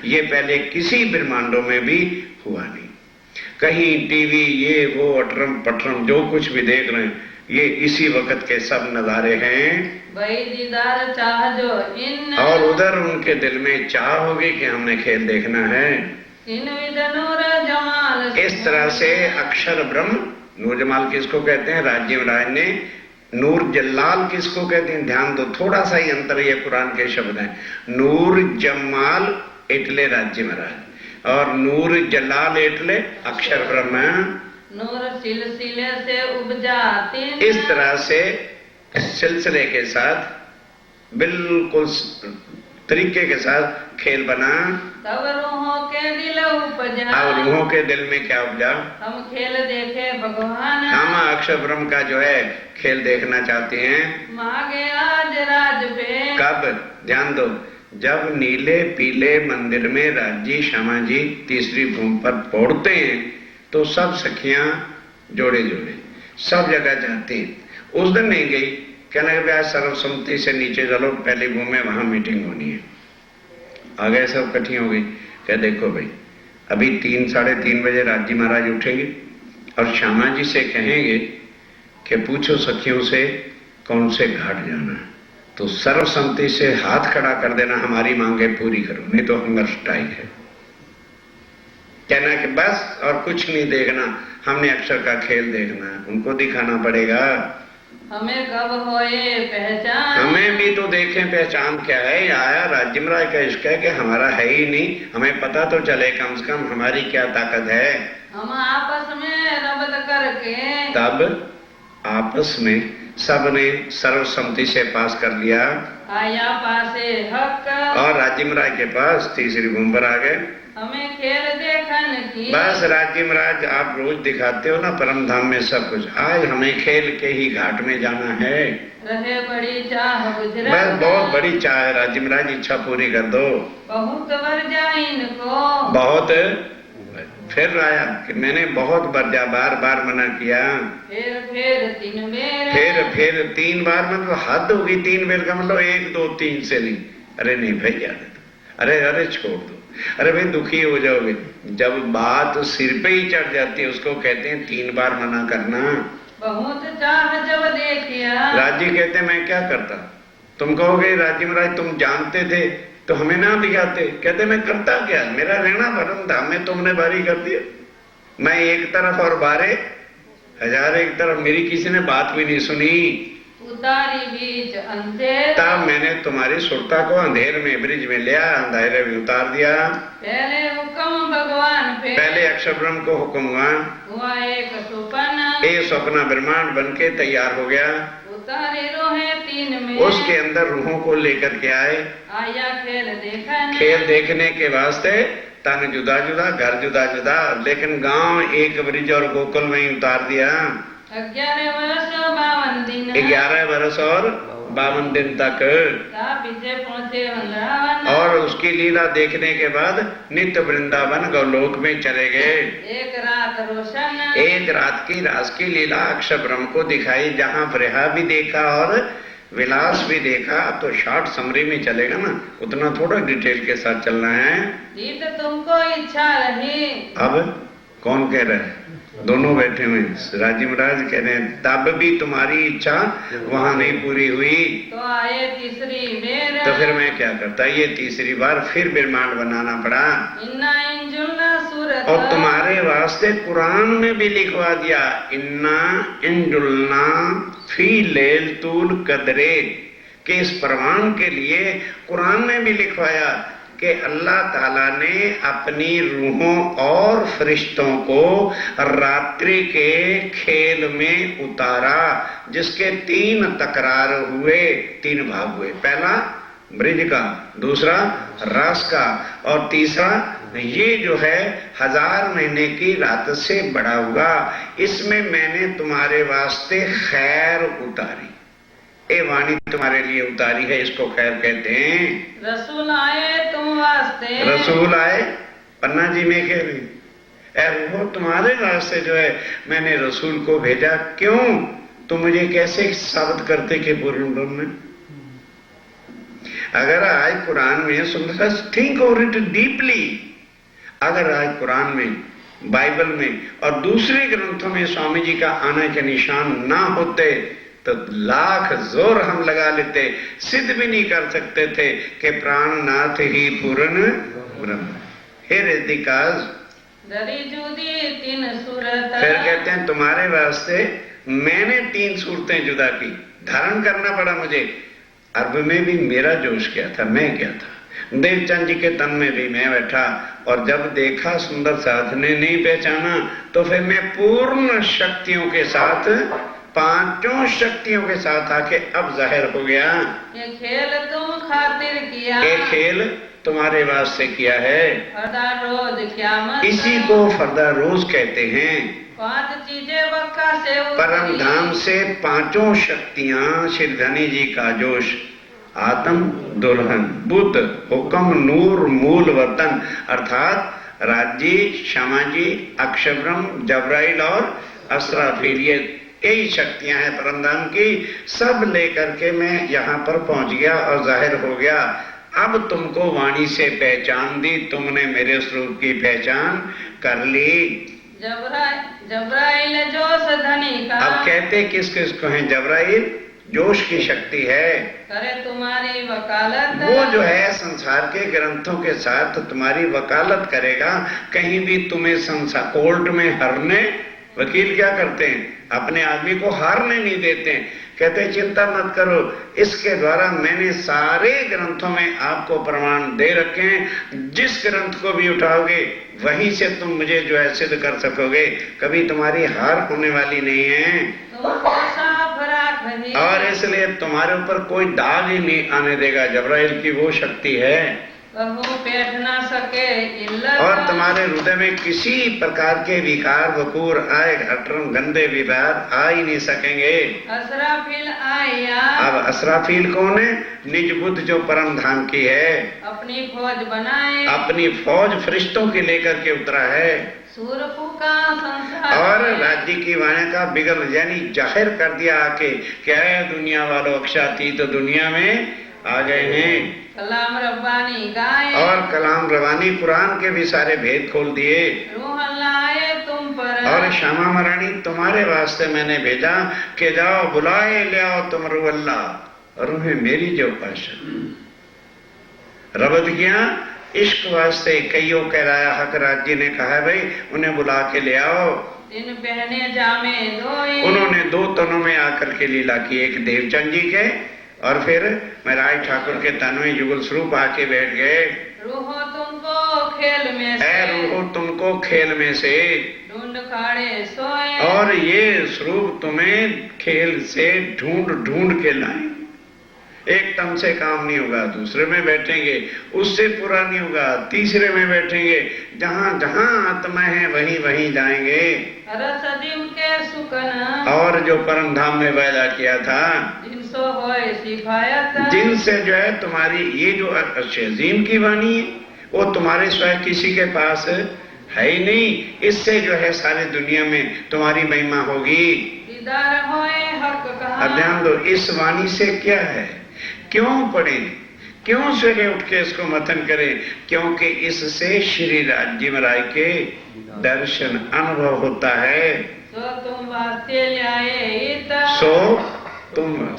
ये पहले किसी ब्रह्मांडों में भी हुआ नहीं। कहीं टीवी ये वो अटरम पटरम जो कुछ भी देख रहे हैं ये इसी वक्त के सब नजारे हैं। वही दीदार चाह जो इन, और उधर उनके दिल में चाह होगी कि हमने खेल देखना है। इन विद नूर जमाल, इस तरह से अक्षर ब्रह्म, नूर जमाल किसको कहते हैं? राज्य राय ने। नूर जलाल किसको कहते हैं? ध्यान दो, थोड़ा सा ही अंतर, ये कुरान के शब्द हैं। नूर जमाल इटले राज्य महाराज और नूर जलाल इटले अक्षर ब्रह्म। नूर सिलसिले से उपजा तीन, इस तरह से सिलसिले के साथ बिल्कुल तरीके के साथ खेल बना। तब रूहों के दिल उपजा, अब रूहों के दिल में क्या उपजा? हम खेल देखे भगवान, हम अक्षर ब्रह्म का जो है खेल देखना चाहते हैं। मांगे आज राज पे, कब? ध्यान दो, जब नीले पीले मंदिर में राज्य श्यामा जी तीसरी भूमि पर पहुंचते हैं तो सब सखियां जोड़े जोड़े सब जगह जाती हैं। उस दिन नहीं गई, कहने लगे आज सर्वसम्मति से नीचे चलो, पहली भूमि में वहां मीटिंग होनी है। आ गए, सब इकट्ठी हो गई। क्या देखो भाई, अभी 3 साढ़े 3 बजे राज्य महाराज उठेंगे और श्यामा जी से कहेंगे कि पूछो सखियों से कौन से घाट जाना है, तो सर्वसम्मति से हाथ खड़ा कर देना, हमारी मांगे पूरी करो, नहीं तो हंगर स्ट्राइक है। कहना कि बस और कुछ नहीं देखना, हमने अक्षर का खेल देखना है, उनको दिखाना पड़ेगा। हमें कब होए पहचान, हमें भी तो देखें पहचान क्या है। आया राज्य महाराज का इश्क है कि हमारा है ही नहीं, हमें पता तो चले कम से कम हमारी क्या ताकत है। हम आपस में रबत करके, तब आपस में सबने सर्वसम्मति से पास कर लिया आया पासे हक, और राज्य महाराज के पास तीसरी भूमि पर आ गए। हमें खेल देखन की, बस राज्य महाराज आप रोज दिखाते हो ना परम धाम में सब कुछ, आज हमें खेल के ही घाट में जाना है। रहे बड़ी चाह गुजरा, बस बहुत बड़ी चाह है, राज्य महाराज इच्छा पूरी कर दो। बहुत बर जाए इनको, बहुत फिर आया कि मैंने बहुत बार बार मना किया, फिर 3 बेर, फिर 3 बार, मतलब हद होगी 3 बेर का मतलब 1 2 3 से नहीं। अरे नहीं भाई याद है, अरे छोड़ दो, अरे भाई दुखी हो जाओगे। जब बात सिर पे ही चढ़ जाती है उसको कहते हैं 3 बार मना करना। बहुत चाह जब देखिया, राज्य कहते मैं क्या करता? तुम कहोगे राज्य महाराज तुम जानते थे तो हमें ना दिखाते। कहते मैं करता क्या, मेरा रहना भरम था, मैं तुमने बारी कर दिया। मैं एक तरफ और 12,000 एक तरफ, मेरी किसी ने बात भी नहीं सुनी। उतारी बीच अंधेर, तब मैंने तुम्हारी सुरता को अंधेर में ब्रिज में लिया, अंधेरे में उतार दिया। पहले हुक्म भगवान पे, पहले अक्षर ब्रह्म को हुक्म हुआ एक सुपना, एक सपना ब्रह्मांड बन के तैयार हो गया। उतारे रोहे 3 में, उसके अंदर रूहों को लेकर के आए। आया खेल देखन, खेल देखने के वास्ते तन जुदा जुदा, घर जुदा जुदा, लेकिन गांव एक ब्रिज और गोकुल में उतार दिया। 11 वर्ष 52 दिन, 11 वर्ष और 52 दिन तक, पीछे पहुँचे वृंदावन, और उसकी लीला देखने के बाद नित्य वृंदावन गौलोक में चले गए। एक रात रोशन, एक रात की रास की लीला अक्षर ब्रह्म को दिखाई, जहाँ प्रहा भी देखा और विलास भी देखा। अब तो शॉर्ट समरी में चलेगा ना, उतना थोड़ा डिटेल के साथ चलना है। जीत तुमको इच्छा रही, अब कौन कह रहा है? दोनों बैठे हुए हैं। राजी महाराज कह रहे हैं तब भी तुम्हारी इच्छा वहां नहीं पूरी हुई, तो आए तीसरी बेर, तो फिर मैं क्या करता? ये तीसरी बार फिर ब्रह्मांड बनाना पड़ा। इन्ना इंजुलना सूरत, और तुम्हारे वास्ते कुरान में भी लिखवा दिया, इन्ना इंजुलना फी लैलतुल कदरे, कि इस प्रमाण के लिए कुरान में भी लिखवाया कि अल्लाह ताला ने अपनी रूहों और फरिश्तों को रात्रि के खेल में उतारा, जिसके 3 तकरार हुए, 3 भाग हुए। पहला ब्रिज का, दूसरा रास का, और तीसरा ये जो है 1000 महीने की रात से बड़ा हुआ। इसमें मैंने तुम्हारे वास्ते खैर उतारी, ए वाणी तुम्हारे लिए उतारी है, इसको खैर कहते हैं। रसूल आए तुम वास्ते, रसूल आए, पन्ना जी में कह रही, वो तुम्हारे वास्ते जो है मैंने रसूल को भेजा। क्यों? तुम मुझे कैसे साबित करते कि पूर्ण ब्रह्म है? अगर आज कुरान में सुन, थिंक ओवर इट डीपली, अगर आज कुरान में, बाइबल में और दूसरे ग्रंथों में स्वामी जी का आने के निशान ना होते तो लाख जोर हम लगा लेते, सिद्ध भी नहीं कर सकते थे कि प्राणनाथ ही पूर्ण ब्रह्म। Here is the cause. दरी जुदी 3 सूरत, फिर कहते हैं तुम्हारे वास्ते मैंने 3 सूरतें जुदा की, धारण करना पड़ा मुझे। अर्ब में भी मेरा जोश क्या था, मैं क्या था। देवचंद जी के तन में भी मैं बैठा, और जब देखा सुंदर साध ने नहीं पहचाना, तो फिर मैं पूर्ण शक्तियों के साथ, 5 शक्तियों के साथ आके अब जाहिर हो गया। ये खेल तुम खातिर किया, ये खेल तुम्हारे वास्ते किया है। फरदा रोज क़यामत, इसी को फरदा रोज कहते हैं। 5 चीजें वक्का से परम उतरी, धाम से 5 शक्तियां, श्रीधनी जी का जोश, आत्म, दुल्हन, बुद्ध, हुक्म, नूर, मूल, वतन, अर्थात राज्य, क्षमा जी, अक्षब्रह्म, जबराइल और असराफील, यही शक्तियां हैं परमधाम की। सब लेकर के मैं यहाँ पर पहुंच गया और जाहिर हो गया। अब तुमको वाणी से पहचान दी, तुमने मेरे स्वरूप की पहचान कर ली। जबराइल जोश धनी का, अब कहते किस किस को है? जबराइल जोश की शक्ति है, करे तुम्हारी वकालत, वो जो है संसार के ग्रंथों के साथ तुम्हारी वकालत करेगा। कहीं भी तुम्हें संसार कोर्ट में हरने, वकील क्या करते हैं? अपने आदमी को हारने नहीं देते हैं। कहते हैं चिंता मत करो, इसके द्वारा मैंने सारे ग्रंथों में आपको प्रमाण दे रखे हैं, जिस ग्रंथ को भी उठाओगे वहीं से तुम मुझे जो है सिद्ध कर सकोगे, कभी तुम्हारी हार होने वाली नहीं है। और इसलिए तुम्हारे ऊपर कोई दाग ही नहीं आने देगा। जबराइल की वो शक्ति है, बैठ ना सके और तुम्हारे हृदय में किसी प्रकार के विकार, वकूर, आए, घटरम, गंदे विवाद आ ही नहीं सकेंगे। असराफील आया, अब असराफील कौन है? निज बुद्ध जो परम धाम की है, अपनी फौज बनाए, अपनी फौज फरिश्तों के लेकर के उतरा है, सूरपू का संसार, और राज्य की वाणी का बिगल यानी जाहिर कर दिया आके, क्या है दुनिया वालों, अक्षातीत तो दुनिया में आ गए हैं। कलाम रब्बानी गाए, और कलाम रवानी कुरान के भी सारे भेद खोल दिए। रूह लाए तुम पर, और श्यामा महारानी तुम्हारे वास्ते मैंने भेजा कि जाओ बुलाए ले आओ तुम रूह अल्लाह, रूह मेरी जो पाशा रबत किया इश्क वास्ते। कईयों कहलाया हक राज्य ने कहा भाई उन्हें बुला के ले आओ। दिन पहने जामे दोए, उन्होंने 2 तनों में आकर के लीला की, एक देवचंद जी के और फिर महराज ठाकुर के तन में युगल स्वरूप आके बैठ गए। रूहो तुमको खेल में से, रूहो तुमको खेल में से ढूंढ खाड़े सोए, और ये स्वरूप तुम्हें खेल से ढूंढ ढूंढ के लाए। एक तम से काम नहीं होगा, दूसरे में बैठेंगे, उससे पूरा नहीं होगा, तीसरे में बैठेंगे, जहां जहां आत्मा है वहीं वहीं जाएंगे। रसदीव के सुकन और जो परम धाम में पैदा किया था, जिनसो होए सिफायत, जिनसे जो है तुम्हारी ये जो अजीम की वाणी है वो तुम्हारे स्वयं किसी के पास है ही नहीं, इससे जो है सारी दुनिया में तुम्हारी महिमा होगी। दीदार होए हक कहा। अब ध्यान दो, इस वाणी से क्या है, क्यों पढ़े, क्यों सवेरे उठ के इसको मतन करें? क्योंकि इससे श्री राज्य राय के दर्शन अनुभव होता है। सो तुम वास्ते ल्याए सो तुम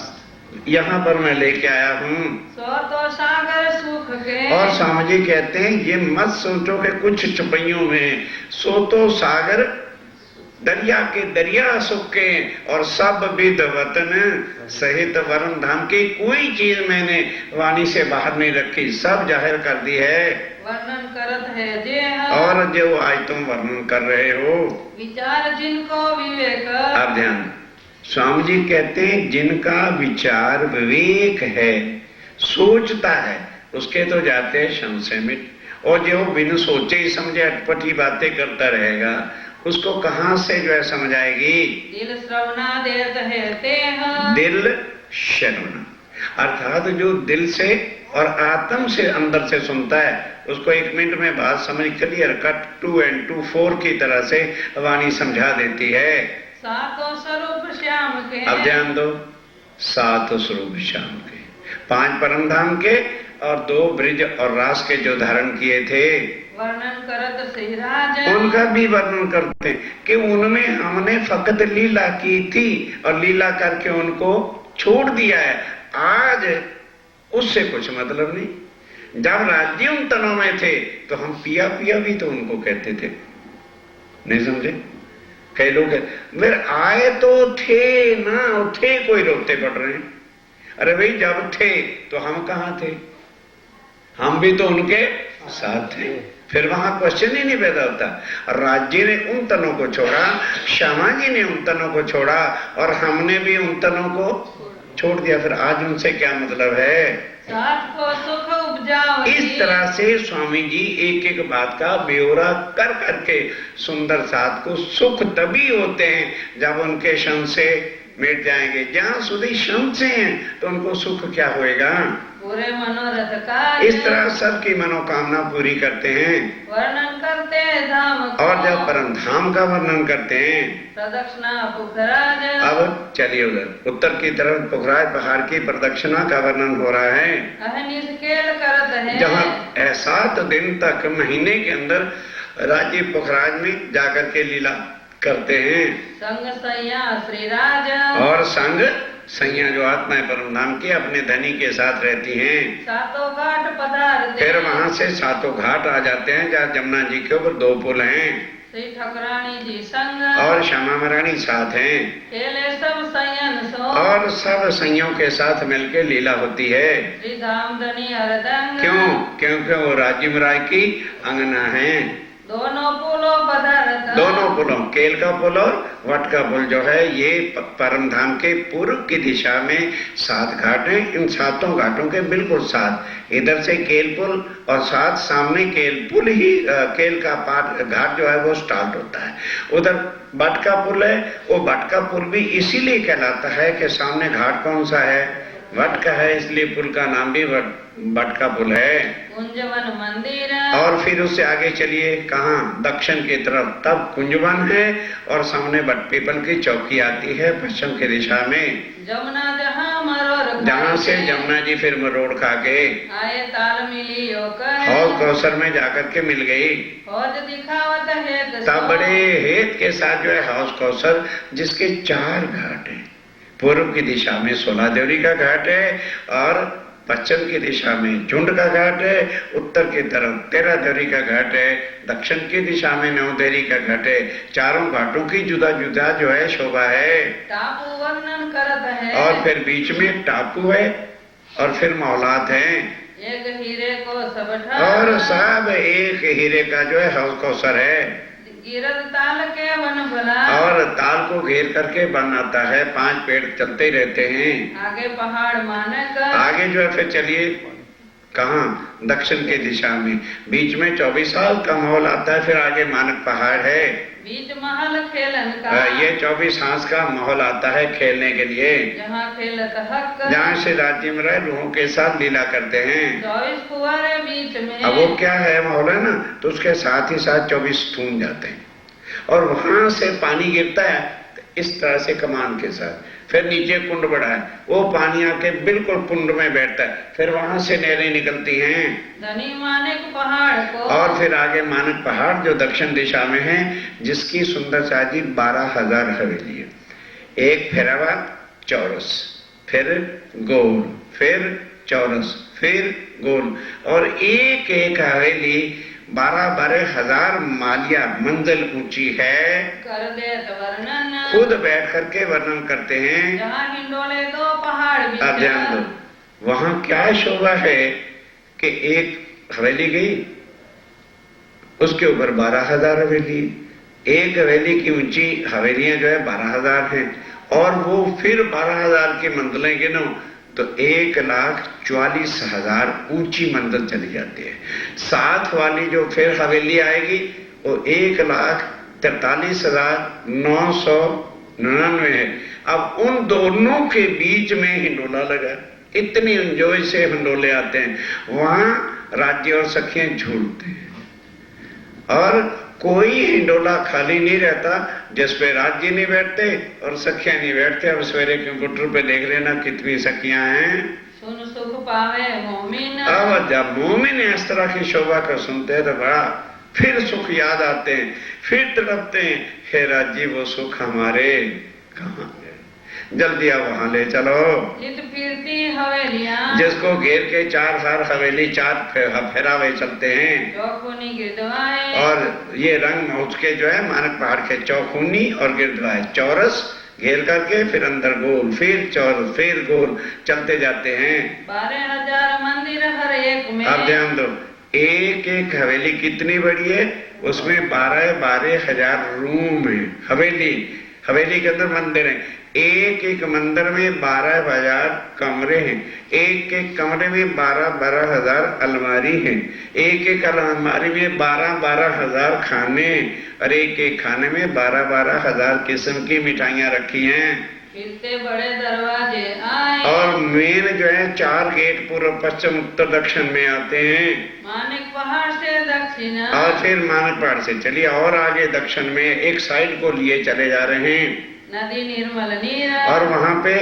यहाँ पर मैं लेके आया हूँ। सो तो सागर सुख के। और स्वामी जी कहते हैं ये मत सोचो कि कुछ चुपैयों में, सो तो सागर दरिया के दरिया सुख के और सब विद वतन सहित वरुण धाम की कोई चीज मैंने वाणी से बाहर नहीं रखी, सब जाहिर कर दी है। वर्णन करत है जे और जो आज तुम वर्णन कर रहे हो, विचार जिनको विवेक। अब ध्यान, स्वामी जी कहते हैं जिनका विचार विवेक है, सोचता है, उसके तो जाते हैं संशय मिट। और जो बिन सोचे ही समझे अटपटी बातें करता रहेगा, उसको कहां से जो है समझ आएगी? दिल श्रवणा देत है ते दिल श्रवण, अर्थात जो दिल से और आत्म से अंदर से सुनता है, उसको 1 मिनट में बात समझ क्लियर कट 2 and 2 4 की तरह से वाणी समझा देती है। सातों स्वरूप श्याम के। अब ध्यान दो, 7 स्वरूप श्याम के, 5 परम धाम के और 2 ब्रिज और रास के जो धारण किए थे, वर्णन करत सिराज, उनका भी वर्णन करते हैं कि उनमें हमने फकत लीला की थी और लीला करके उनको छोड़ दिया है। आज उससे कुछ मतलब नहीं। जब राज्य उन तनों में थे तो हम पिया पिया भी तो उनको कहते थे, नहीं समझे? कई लोग फिर आए तो थे ना, थे कोई रोते पड़ रहे हैं। अरे भाई जब थे तो हम कहाँ थे? हम भी तो उनके साथ थे। फिर वहां क्वेश्चन ही नहीं पैदा होता। राज्य ने उन तनों को छोड़ा, श्यामा जी ने उन तनों को छोड़ा और हमने भी उन तनों को छोड़ दिया। फिर आज उनसे क्या मतलब है? साथ को सुख उपजाओ। इस तरह से स्वामी जी एक एक बात का ब्यौरा कर करके सुंदर साथ को सुख तभी होते हैं जब उनके संशय मिट जाएंगे। जहां सुधी संशय हैं तो उनको सुख क्या होएगा? पूरे मनोरथ का। इस तरह सबकी मनोकामना पूरी करते हैं। वर्णन करते धाम को। और जब परम धाम का वर्णन करते हैं, प्रदक्षिणा पुखराज। अब चलिए उधर उत्तर की तरफ पुखराज पहाड़ की प्रदक्षिणा का वर्णन हो रहा है। निष्केल करत है। जहाँ 7 दिन तक महीने के अंदर राजीव पुखराज में जाकर के लीला करते हैं। संग सैया श्रीराज। और संग सैया जो आत्मा परम धाम की अपने धनी के साथ रहती हैं। सातों घाट पधारते। फिर वहां से 7 घाट आ जाते हैं जहाँ जमुना जी के ऊपर 2 पुल हैं। श्री ठकुरानी जी संग। और श्यामा महारानी साथ हैं। खेले सब सैयन सो। और सब सैयों के साथ मिलकर लीला होती है। श्री धाम धनी हरदंग। क्यों? क्योंकि वो राजीव राय की अंगना है। दोनों पुलों पधारत। दोनों पुलों, केल का पुल और वट का पुल जो है, ये परम धाम के पूर्व की दिशा में 7 घाट हैं। इन 7 घाटों के बिल्कुल साथ इधर से केल पुल और साथ सामने केल पुल ही केल का घाट जो है वो स्टार्ट होता है। उधर बट का पुल है, वो बट का पुल भी इसीलिए कहलाता है कि सामने घाट कौन सा है? वट का है, इसलिए पुल का नाम भी बट का पुल है। कुंजवन मंदिर। और फिर उससे आगे चलिए कहाँ? दक्षिण की तरफ, तब कुंजवन है और सामने बट पीपल की चौकी आती है पश्चिम की दिशा में। जमुना जहाँ मरोड़। जहाँ से जमुना जी फिर मरोड़ खा के आए ताल मिली होकर। हौज कौसर में जाकर के मिल गई। हौज दिखावत है। तब बड़े हेत के साथ जो है हौज कौसर, जिसके 4 घाट हैं। पूर्व की दिशा में 16 देवरी का घाट है और पश्चिम की दिशा में झुंड का घाट है। उत्तर की तरफ 13 देवरी का घाट है। दक्षिण की दिशा में 9 देवरी का घाट है। चारों घाटों की जुदा जुदा जो है शोभा है। टापू वर्णन करत है। और फिर बीच में टापू है और फिर मौलात है। एक हीरे को सब और सब एक हीरे का जो है हौज कौसर है। गिरद ताल के वन भला। और ताल पहाड़ को घेर करके बनाता है, 5 पेड़ चलते ही रहते हैं। आगे पहाड़ मानक, आगे जो है फिर चलिए कहाँ, दक्षिण के दिशा में, बीच में 24 साल का महल आता है, फिर आगे मानक पहाड़ है, बीच महल खेलन का, ये 24 हांस का महल आता है खेलने के लिए, जहाँ खेलत हक, जहाँ से राज्य में रह लोगों के साथ लीला करते हैं। 24 फुहारे बीच में, अब वो क्या है महल है ना, तो उसके साथ ही साथ 24 थूम जाते हैं और वहां से पानी गिरता है इस तरह से कमान के साथ, फिर नीचे कुंड बड़ा है, वो पानी आके बिल्कुल कुंड में बैठता है, फिर वहां से नहरें निकलती हैं। धनी मानक पहाड़ को, और फिर आगे मानक पहाड़ जो दक्षिण दिशा में है, जिसकी सुंदरता जी 12,000 हवेली है, एक फेरावा चौरस, फिर गोल, फिर चौरस, फिर गोल, और एक एक हवेली 12,000 मालिया मंजिल ऊंची है। कर देत वर्णन, खुद बैठ करके वर्णन करते हैं। जहाँ हिंडोले 2 पहाड़ बीच, अब ध्यान दो, वहां क्या शोभा है कि एक हवेली गई, उसके ऊपर 12,000 हवेली, एक हवेली की ऊंची हवेलियां जो है 12,000 हैं, और वो फिर 12,000 की मंजिलें गिनो तो 1,44,000 ऊंची मंजिल चली जाती है। साथ वाली जो फिर हवेली आएगी वो 1,43,999 है। अब उन दोनों के बीच में हिंडोला लगा, इतनी एंजॉय से हिंडोले आते हैं, वहां राज्य और सखियां झूलते हैं, और कोई हिंडोला खाली नहीं रहता जिसपे राज्य नहीं बैठते और सखियां नहीं बैठते। अब सवेरे कंप्यूटर पे देख लेना कितनी सखियां हैं। सुन सुख पावे मोमिन, अब जब मोमिन इस तरह की शोभा को सुनते हैं तो बड़ा फिर सुख याद आते हैं, फिर तड़पते हैं, हे राज्य वो सुख हमारे कहाँ गए, जल्दी आप वहां ले चलो। जित फिरती हवेलियां, जिसको घेर के 4 हार हवेली 4 फेरावे चलते हैं, चौखुनी गिरदवाए, और ये रंग उसके जो है मानक पहाड़ के चौखूनी और गिरदवाए, चौरस घेर करके फिर अंदर गोल, फिर चौरस, फिर गोल चलते जाते हैं। 12,000 मंदिर हर एक में। अब ध्यान दो, एक एक हवेली कितनी बड़ी है, उसमें 12,000 रूम है। हवेली के अंदर मंदिर है, एक एक मंदिर में 12,000 कमरे हैं, एक एक कमरे में 12,000 अलमारी हैं, एक एक अलमारी में 12,000 खाने, और एक एक खाने में 12,000 किस्म की मिठाइयां रखी हैं। खिलते बड़े दरवाजे आए, और मेन जो है 4 गेट पूर्व पश्चिम उत्तर दक्षिण में आते हैं। मानिक पहाड़ से दक्षिण, और फिर मानक पहाड़ से चलिए और आगे दक्षिण में एक साइड को लिए चले जा रहे हैं, नदी निर्मल नीर, और वहां पे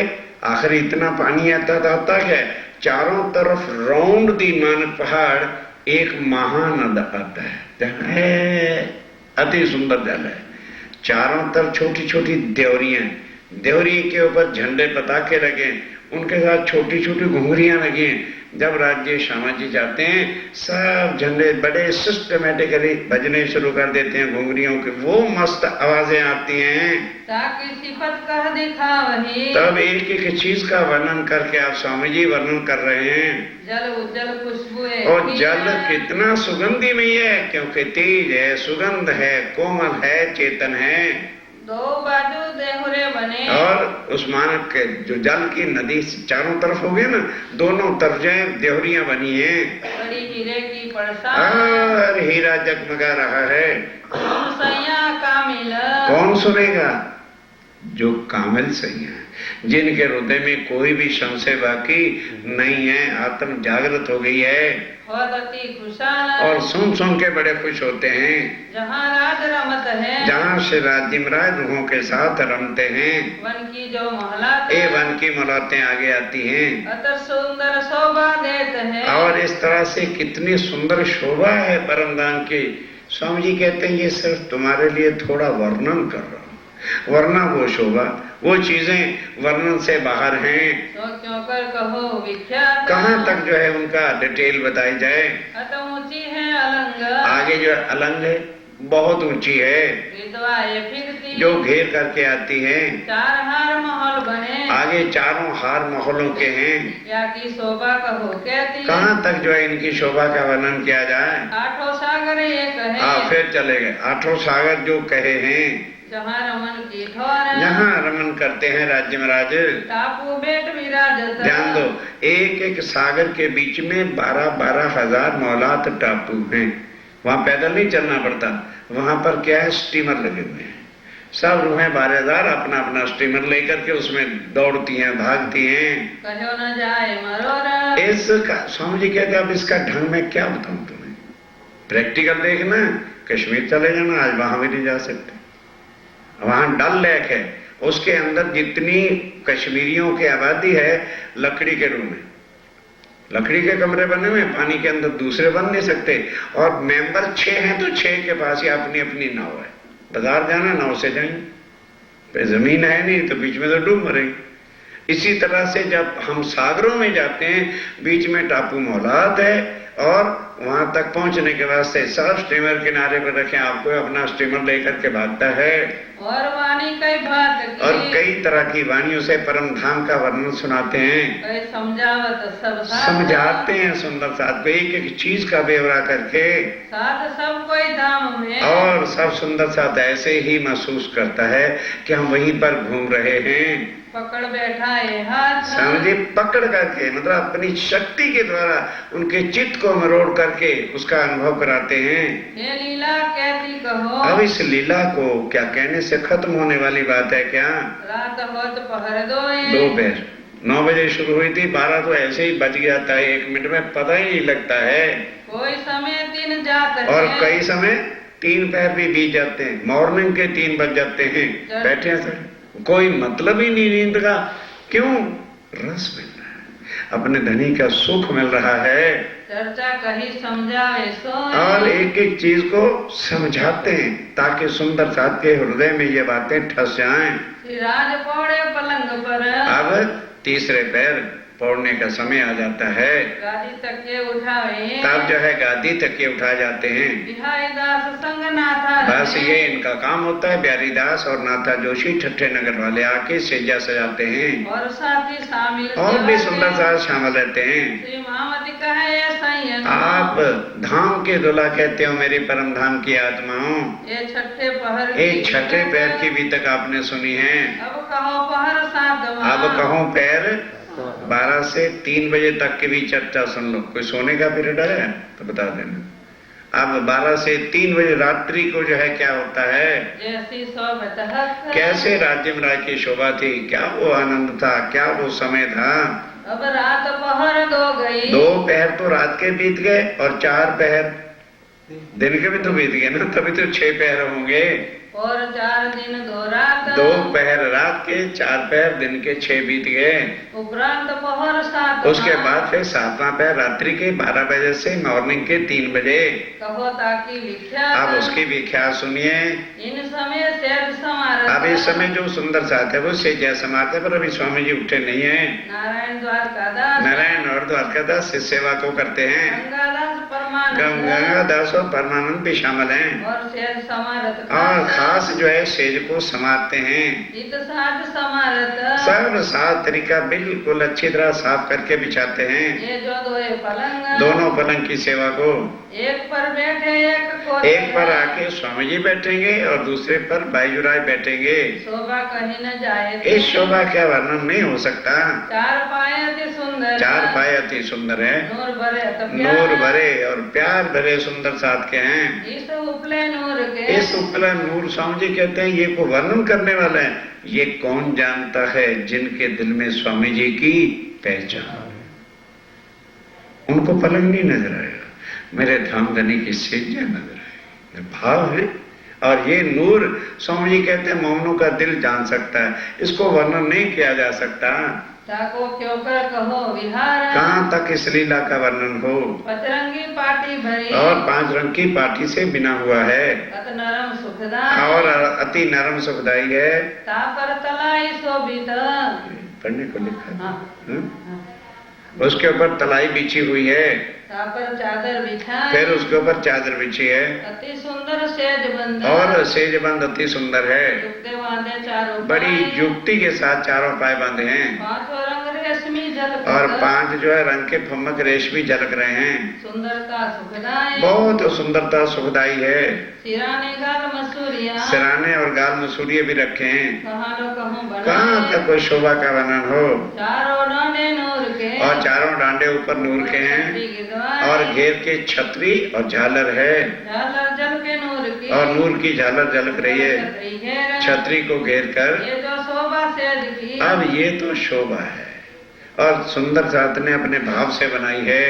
आखिर इतना पानी आता है, चारों तरफ राउंड दी मानक पहाड़ एक महानद आता है, अति सुंदर जल है, चारों तरफ छोटी छोटी देवरियां, देवरी के ऊपर झंडे पताके लगे, उनके साथ छोटी छोटी घुंघरियां लगी हैं। जब राज्य श्यामा जी जाते हैं, सब झंडे बड़े सिस्टमेटिकली बजने शुरू कर देते हैं घुंघरियों के, वो मस्त आवाजें आती हैं। ताकि सिफत कह दिखा वही, तब एक एक चीज का वर्णन करके आप स्वामी जी वर्णन कर रहे हैं। जल उज्जल खुशबू और जल कितना सुगंधिमय है, क्योंकि तेज है, सुगंध है, कोमल है, चेतन है। 2 बाजू देहुरे बने, और उस मानक के जो जल की नदी चारों तरफ हो गई ना, दोनों तरफ जो देहरियां बनी हैं, बड़ी हीरे की परसा, और हीरा जगमगा रहा है। सुन सैया कामिल, कौन सुनेगा? जो कामिल सही है, जिनके हृदय में कोई भी संशय बाकी नहीं है, आत्म जागृत हो गई है, अति खुशाल, और सुन सुन के बड़े खुश होते हैं। जहाँ राज रमत है, जहाँ से राज्य महाराज रूहों के साथ रमते हैं, वन की जो महलात, ये वन की मुलाकातें आगे आती हैं, अतर सुंदर शोभा देते हैं। और इस तरह से कितनी सुंदर शोभा है परमधाम की। स्वामी जी कहते हैं ये सिर्फ तुम्हारे लिए थोड़ा वर्णन कर रहा हूँ, वरना वो शोभा, वो चीजें वर्णन से बाहर हैं। तो क्यों कर कहो विख्यात, कहाँ तक जो है उनका डिटेल बताई जाए। अत ऊंची है अलंग, आगे जो अलंग है बहुत ऊंची है, विधवा ये फिरती, जो घेर करके आती है। 4 हार महल बने, आगे चारों हार महलों के हैं। या की शोभा कहो कहती, कहाँ तक जो है इनकी शोभा का वर्णन किया जाए। 8 सागर एक है, फिर चले गए 8 सागर जो कहे हैं, जहाँ रमन की ठोर जहाँ रमन करते हैं राज्य महाराज। टापू बेट विराजत ध्यान दो, एक एक सागर के बीच में 12-12 हजार मौलात टापू हैं। वहां पैदल नहीं चलना पड़ता, वहां पर क्या है, स्टीमर लगे हुए हैं। सब रूहें 12,000 अपना अपना स्टीमर लेकर के उसमें दौड़ती हैं, भागती हैं। कहो न जाए मरोरा। इसका स्वामी जी कहते हैं अब इसका ढंग में क्या बताऊं तुम्हें, प्रैक्टिकल देखना। कश्मीर चले जाना, आज वहां भी नहीं जा सकते। वहां डल लेक है, उसके अंदर जितनी कश्मीरियों की आबादी है, लकड़ी के रूम है, लकड़ी के कमरे बने हुए, पानी के अंदर दूसरे बन नहीं सकते। और मेंबर 6 हैं तो 6 के पास ही अपनी अपनी नाव है। बाजार जाना, नाव से जाएंगे, जमीन है नहीं तो बीच में तो डूब मरेंगे। इसी तरह से जब हम सागरों में जाते हैं, बीच में टापू मौलात है, और वहां तक पहुंचने के वास्ते सब स्टीमर किनारे पर रखे, आपको अपना स्टीमर लेकर के भागता है। और वाणी कई बात की और कई तरह की वाणियों से परम धाम का वर्णन सुनाते हैं, कई समझावत सब साथ समझाते हैं सुंदर साथ को, एक एक चीज का ब्यौरा करके। साथ सब कोई धाम में और सब सुंदर साथ ऐसे ही महसूस करता है कि हम वहीं पर घूम रहे हैं। पकड़ बैठा है हाथ समझे, पकड़ करके मतलब अपनी शक्ति के द्वारा उनके चित्त को मरोड़ करके उसका अनुभव कराते हैं। ये लीला कहती कहो अब इस लीला को क्या कहने से खत्म होने वाली बात है क्या। रात होत पहर दो दोपहर 9 बजे शुरू हुई थी, 12 तो ऐसे ही बज जाता है, 1 मिनट में पता ही नहीं लगता है। कोई समय 3 जात और है कई समय 3 पहर भी बीत जाते हैं, मॉर्निंग के 3 बज जाते हैं। बैठे हैं सर, कोई मतलब ही नहीं नींद का। क्यों? रस मिल रहा है, अपने धनी का सुख मिल रहा है। चर्चा कही समझावे सो और एक एक चीज को समझाते हैं ताकि सुंदर साथ के हृदय में ये बातें ठस जाएं। राज पौड़े पलंग पर अब तीसरे पैर पौड़ने का समय आ जाता है, गादी तके उठावे तब जो है गादी तक उठा जाते हैं। बिहारी दास संग नाथा बस ये इनका काम होता है। बिहारी दास और नाथा जोशी ठट्ठे नगर वाले आके सेजा सजाते हैं, और साथी शामिल और भी सुंदर साथ शामिल रहते हैं। श्री महामती कहे संयन आप धाम के दूल्हा कहते हो मेरी परम धाम की आत्माओं। ये छठे पहर एक छठे पैर की भी तक आपने सुनी है। अब कहो पहर सातवां अब कहो पैर 12 से 3 बजे तक की भी चर्चा सुन लो। कोई सोने का पीरियड है तो बता देना। अब 12 से 3 बजे रात्रि को जो है क्या होता है, जैसी सोबत कैसे राज्य महाराज की शोभा थी, क्या वो आनंद था, क्या वो समय था। अब रात पहर 2 गई, 2 पहर तो रात के बीत गए और 4 पहर दिन के भी तो बीत गए ना, तभी तो 6 पहर होंगे। और 4 दिन 2 रात 2 पहर रात के, 4 पहर दिन के, 6 बीत गए। उपरांत पहर 7 उसके बाद फिर 7वां पहर रात्रि के 12 बजे से मॉर्निंग के 3 बजे। कहो ताकि विख्यात अब उसकी व्याख्या सुनिए। इन समय सेठ समारत अब इस समय जो सुंदर साथ है वो सेजा समाते, पर अभी स्वामी जी उठे नहीं है। नारायण द्वारकादास नारायण और द्वारकादास इस सेवा को करते हैं। गंगादास परमानंद गंगादास और परमानंद भी शामिल हैं, और सेठ समारत और खास जो है सेज को समाते हैं। इत साध समारत सर्व सात तरीका बिल्कुल अच्छी तरह साफ करके बिछाते हैं। ये जो 2 पलंग दोनों पलंग की सेवा को, एक पर बैठे एक को एक पर आके स्वामी जी बैठेंगे और दूसरे पर बाईजुराय बैठेंगे। शोभा कहीं न जाए इस शोभा का वर्णन नहीं हो सकता। 4 पाए अति सुंदर 4 पाए अति सुंदर है, नूर भरे तो नूर भरे और प्यार भरे सुंदर साथ के हैं। इस उपले नूर के इस उपला नूर स्वामी जी कहते हैं ये को वर्णन करने वाला है। ये कौन जानता है जिनके दिल में स्वामी जी की पहचान, उनको पलंग नहीं नजर आएगा, मेरे धाम धनी की सेजा नजर आएगी, भाव है। और ये नूर स्वामी जी कहते हैं मोमनों का दिल जान सकता है, इसको वर्णन नहीं किया जा सकता। ताको क्यों कर कहो विहार कहाँ तक इस लीला का वर्णन हो। पतरंगी पाटी भरी और 5 रंग की पाठी से बिना हुआ है, अत नरम सुखदाई और अति नरम सुखदाई है। तापर तलाई शोभित पढ़ने को लिखा है। हाँ, हाँ? उसके ऊपर तलाई बिछी हुई है, तापर चादर बिछाई फिर उसके ऊपर चादर बिछी है, अति सुंदर सेज बंद और सेजबंद अति सुंदर है। जुगते बांधे 4 बड़ी युक्ति के साथ 4 पाए बांधे हैं। 5 रंग रे रेशमी जल और 5 जो है रंग के फमक रेशमी झलक रहे हैं। सुंदरता सुखदाई बहुत सुंदरता सुखदाई है। सिराने गाल मसूरिया सिराने और गाल मसूरिये भी रखे हैं। कहाँ लो कहूँ कहाँ बनाए तक कोई शोभा का वर्णन हो। चारों डांडे नूर के और चारों डांडे ऊपर नूर के हैं छतरी के द्वार और घेर के छतरी और झालर है झालर जल के नूर की और नूर की झालर झलक रही है छतरी घेर छतरी को घेर कर। ये जो शोभा सेज की अब ये तो शोभा है और सुंदर जात ने अपने भाव से बनाई है।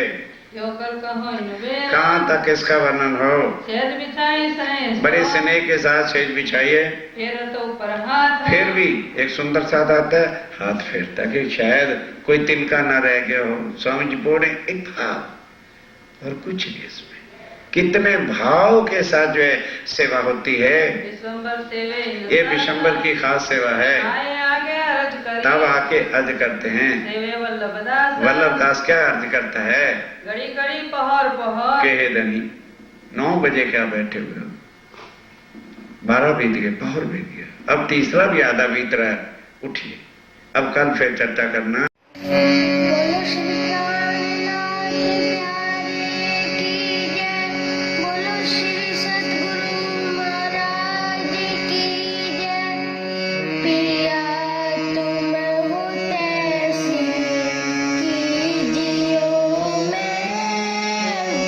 यो कल कहो इन बेर कहाँ तक इसका वर्णन हो। सेज बिछाई सहे बड़े स्नेह के साथ सेज बिछाइए। फिर तो ऊपर हाथ फिर भी एक सुंदर साथ आता है हाथ फेरता कि शायद कोई तिनका ना रह गया हो। स्वामी जी बोले एक भाव और कुछ नहीं इसमें। कितने भाव के साथ जो है सेवा होती है। विश्वम्बर सेवे ये विशंबर की खास सेवा है। आए आगे अर्ज करे तब आके अर्ज करते हैं। सेवे वल्लभ दास वल्लभ दास क्या अर्ज करता है। घड़ी घड़ी पहर पहर के हे धनी 9 बजे क्या बैठे हुए हो। 12 बीत गए पहर बीत गया अब तीसरा भी आधा बीत रहा है। उठिए अब कल फिर चर्चा करना। बोलो श्री प्राणनाथ प्यारे की जय। बोलो श्री सद्गुरु महाराज की जय। पिया तुम हो तैसी कीजियो मैं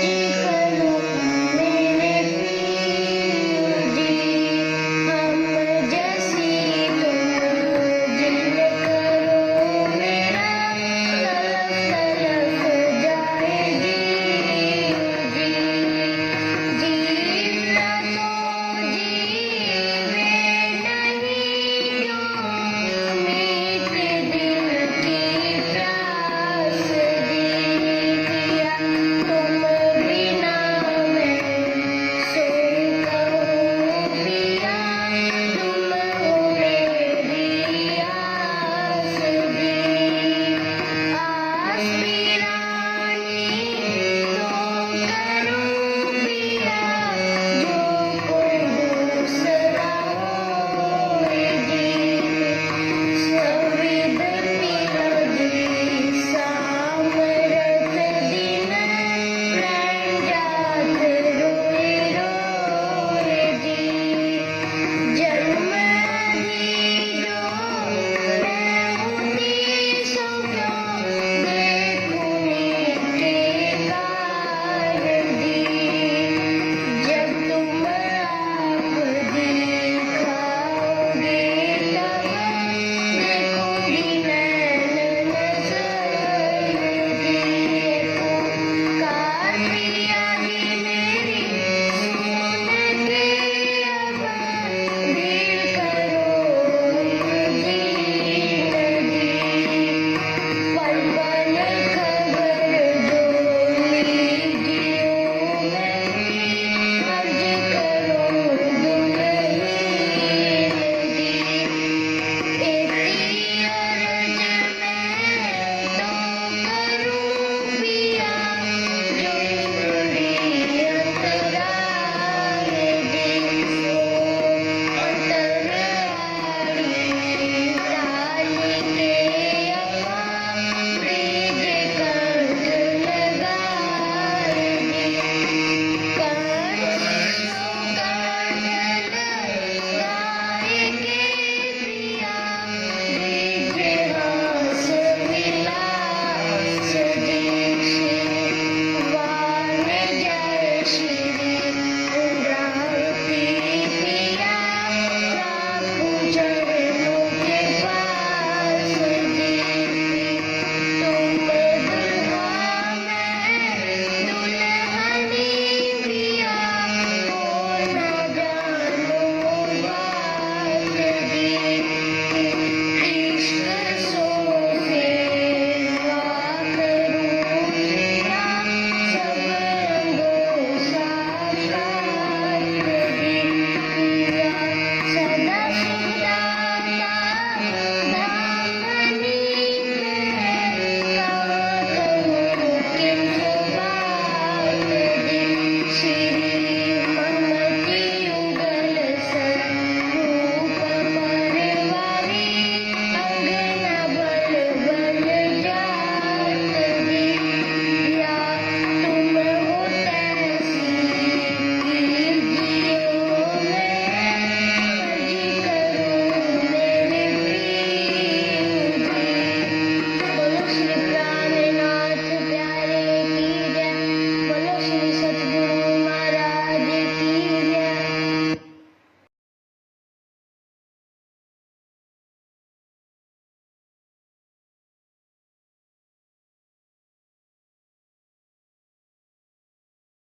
जी करूं मेरे पीर जी। हम जैसी तुम जिन करो मेरा तलफ तलफ जाए जी जी। जीना तो जीवे नहीं क्यों मीत दिल की प्यास जी। पिया तुम बिना मैं सोऊं कहूँ पिया तुम हो मेरी आस जी। आस पिरानी तो करूँ पिया जो कोई दूसरा होए जी। सविद पिया जी सामरथ दिन प्राण जात रोए रोए जी। जन्म दीजो मैं होती सो क्यों देखूं नीके कारण जी। जब तुम आप दिखाओगे तब देखूंगी नैन नजर जी। पुकार पिया जी मेरी सुन के अब धीर करो दीन जी। पल पल खबर जो लीजियो मैं अर्ज करो दुल्हीन जी। एती अर्ज मैं तो करूं पिया जो मेरी अंतराल जी। सो अंतराली डाल के अपा ब्रिज कंठ लगाए जी। कंठ सो कंठ लगाए के पिया ब्रिज हास विलास जी। वान जय श्री रामती पिया राखूं चरणों के पास जी। तुम दुल्हा मैं दुल्हनी पिया हो न जानो बात जी।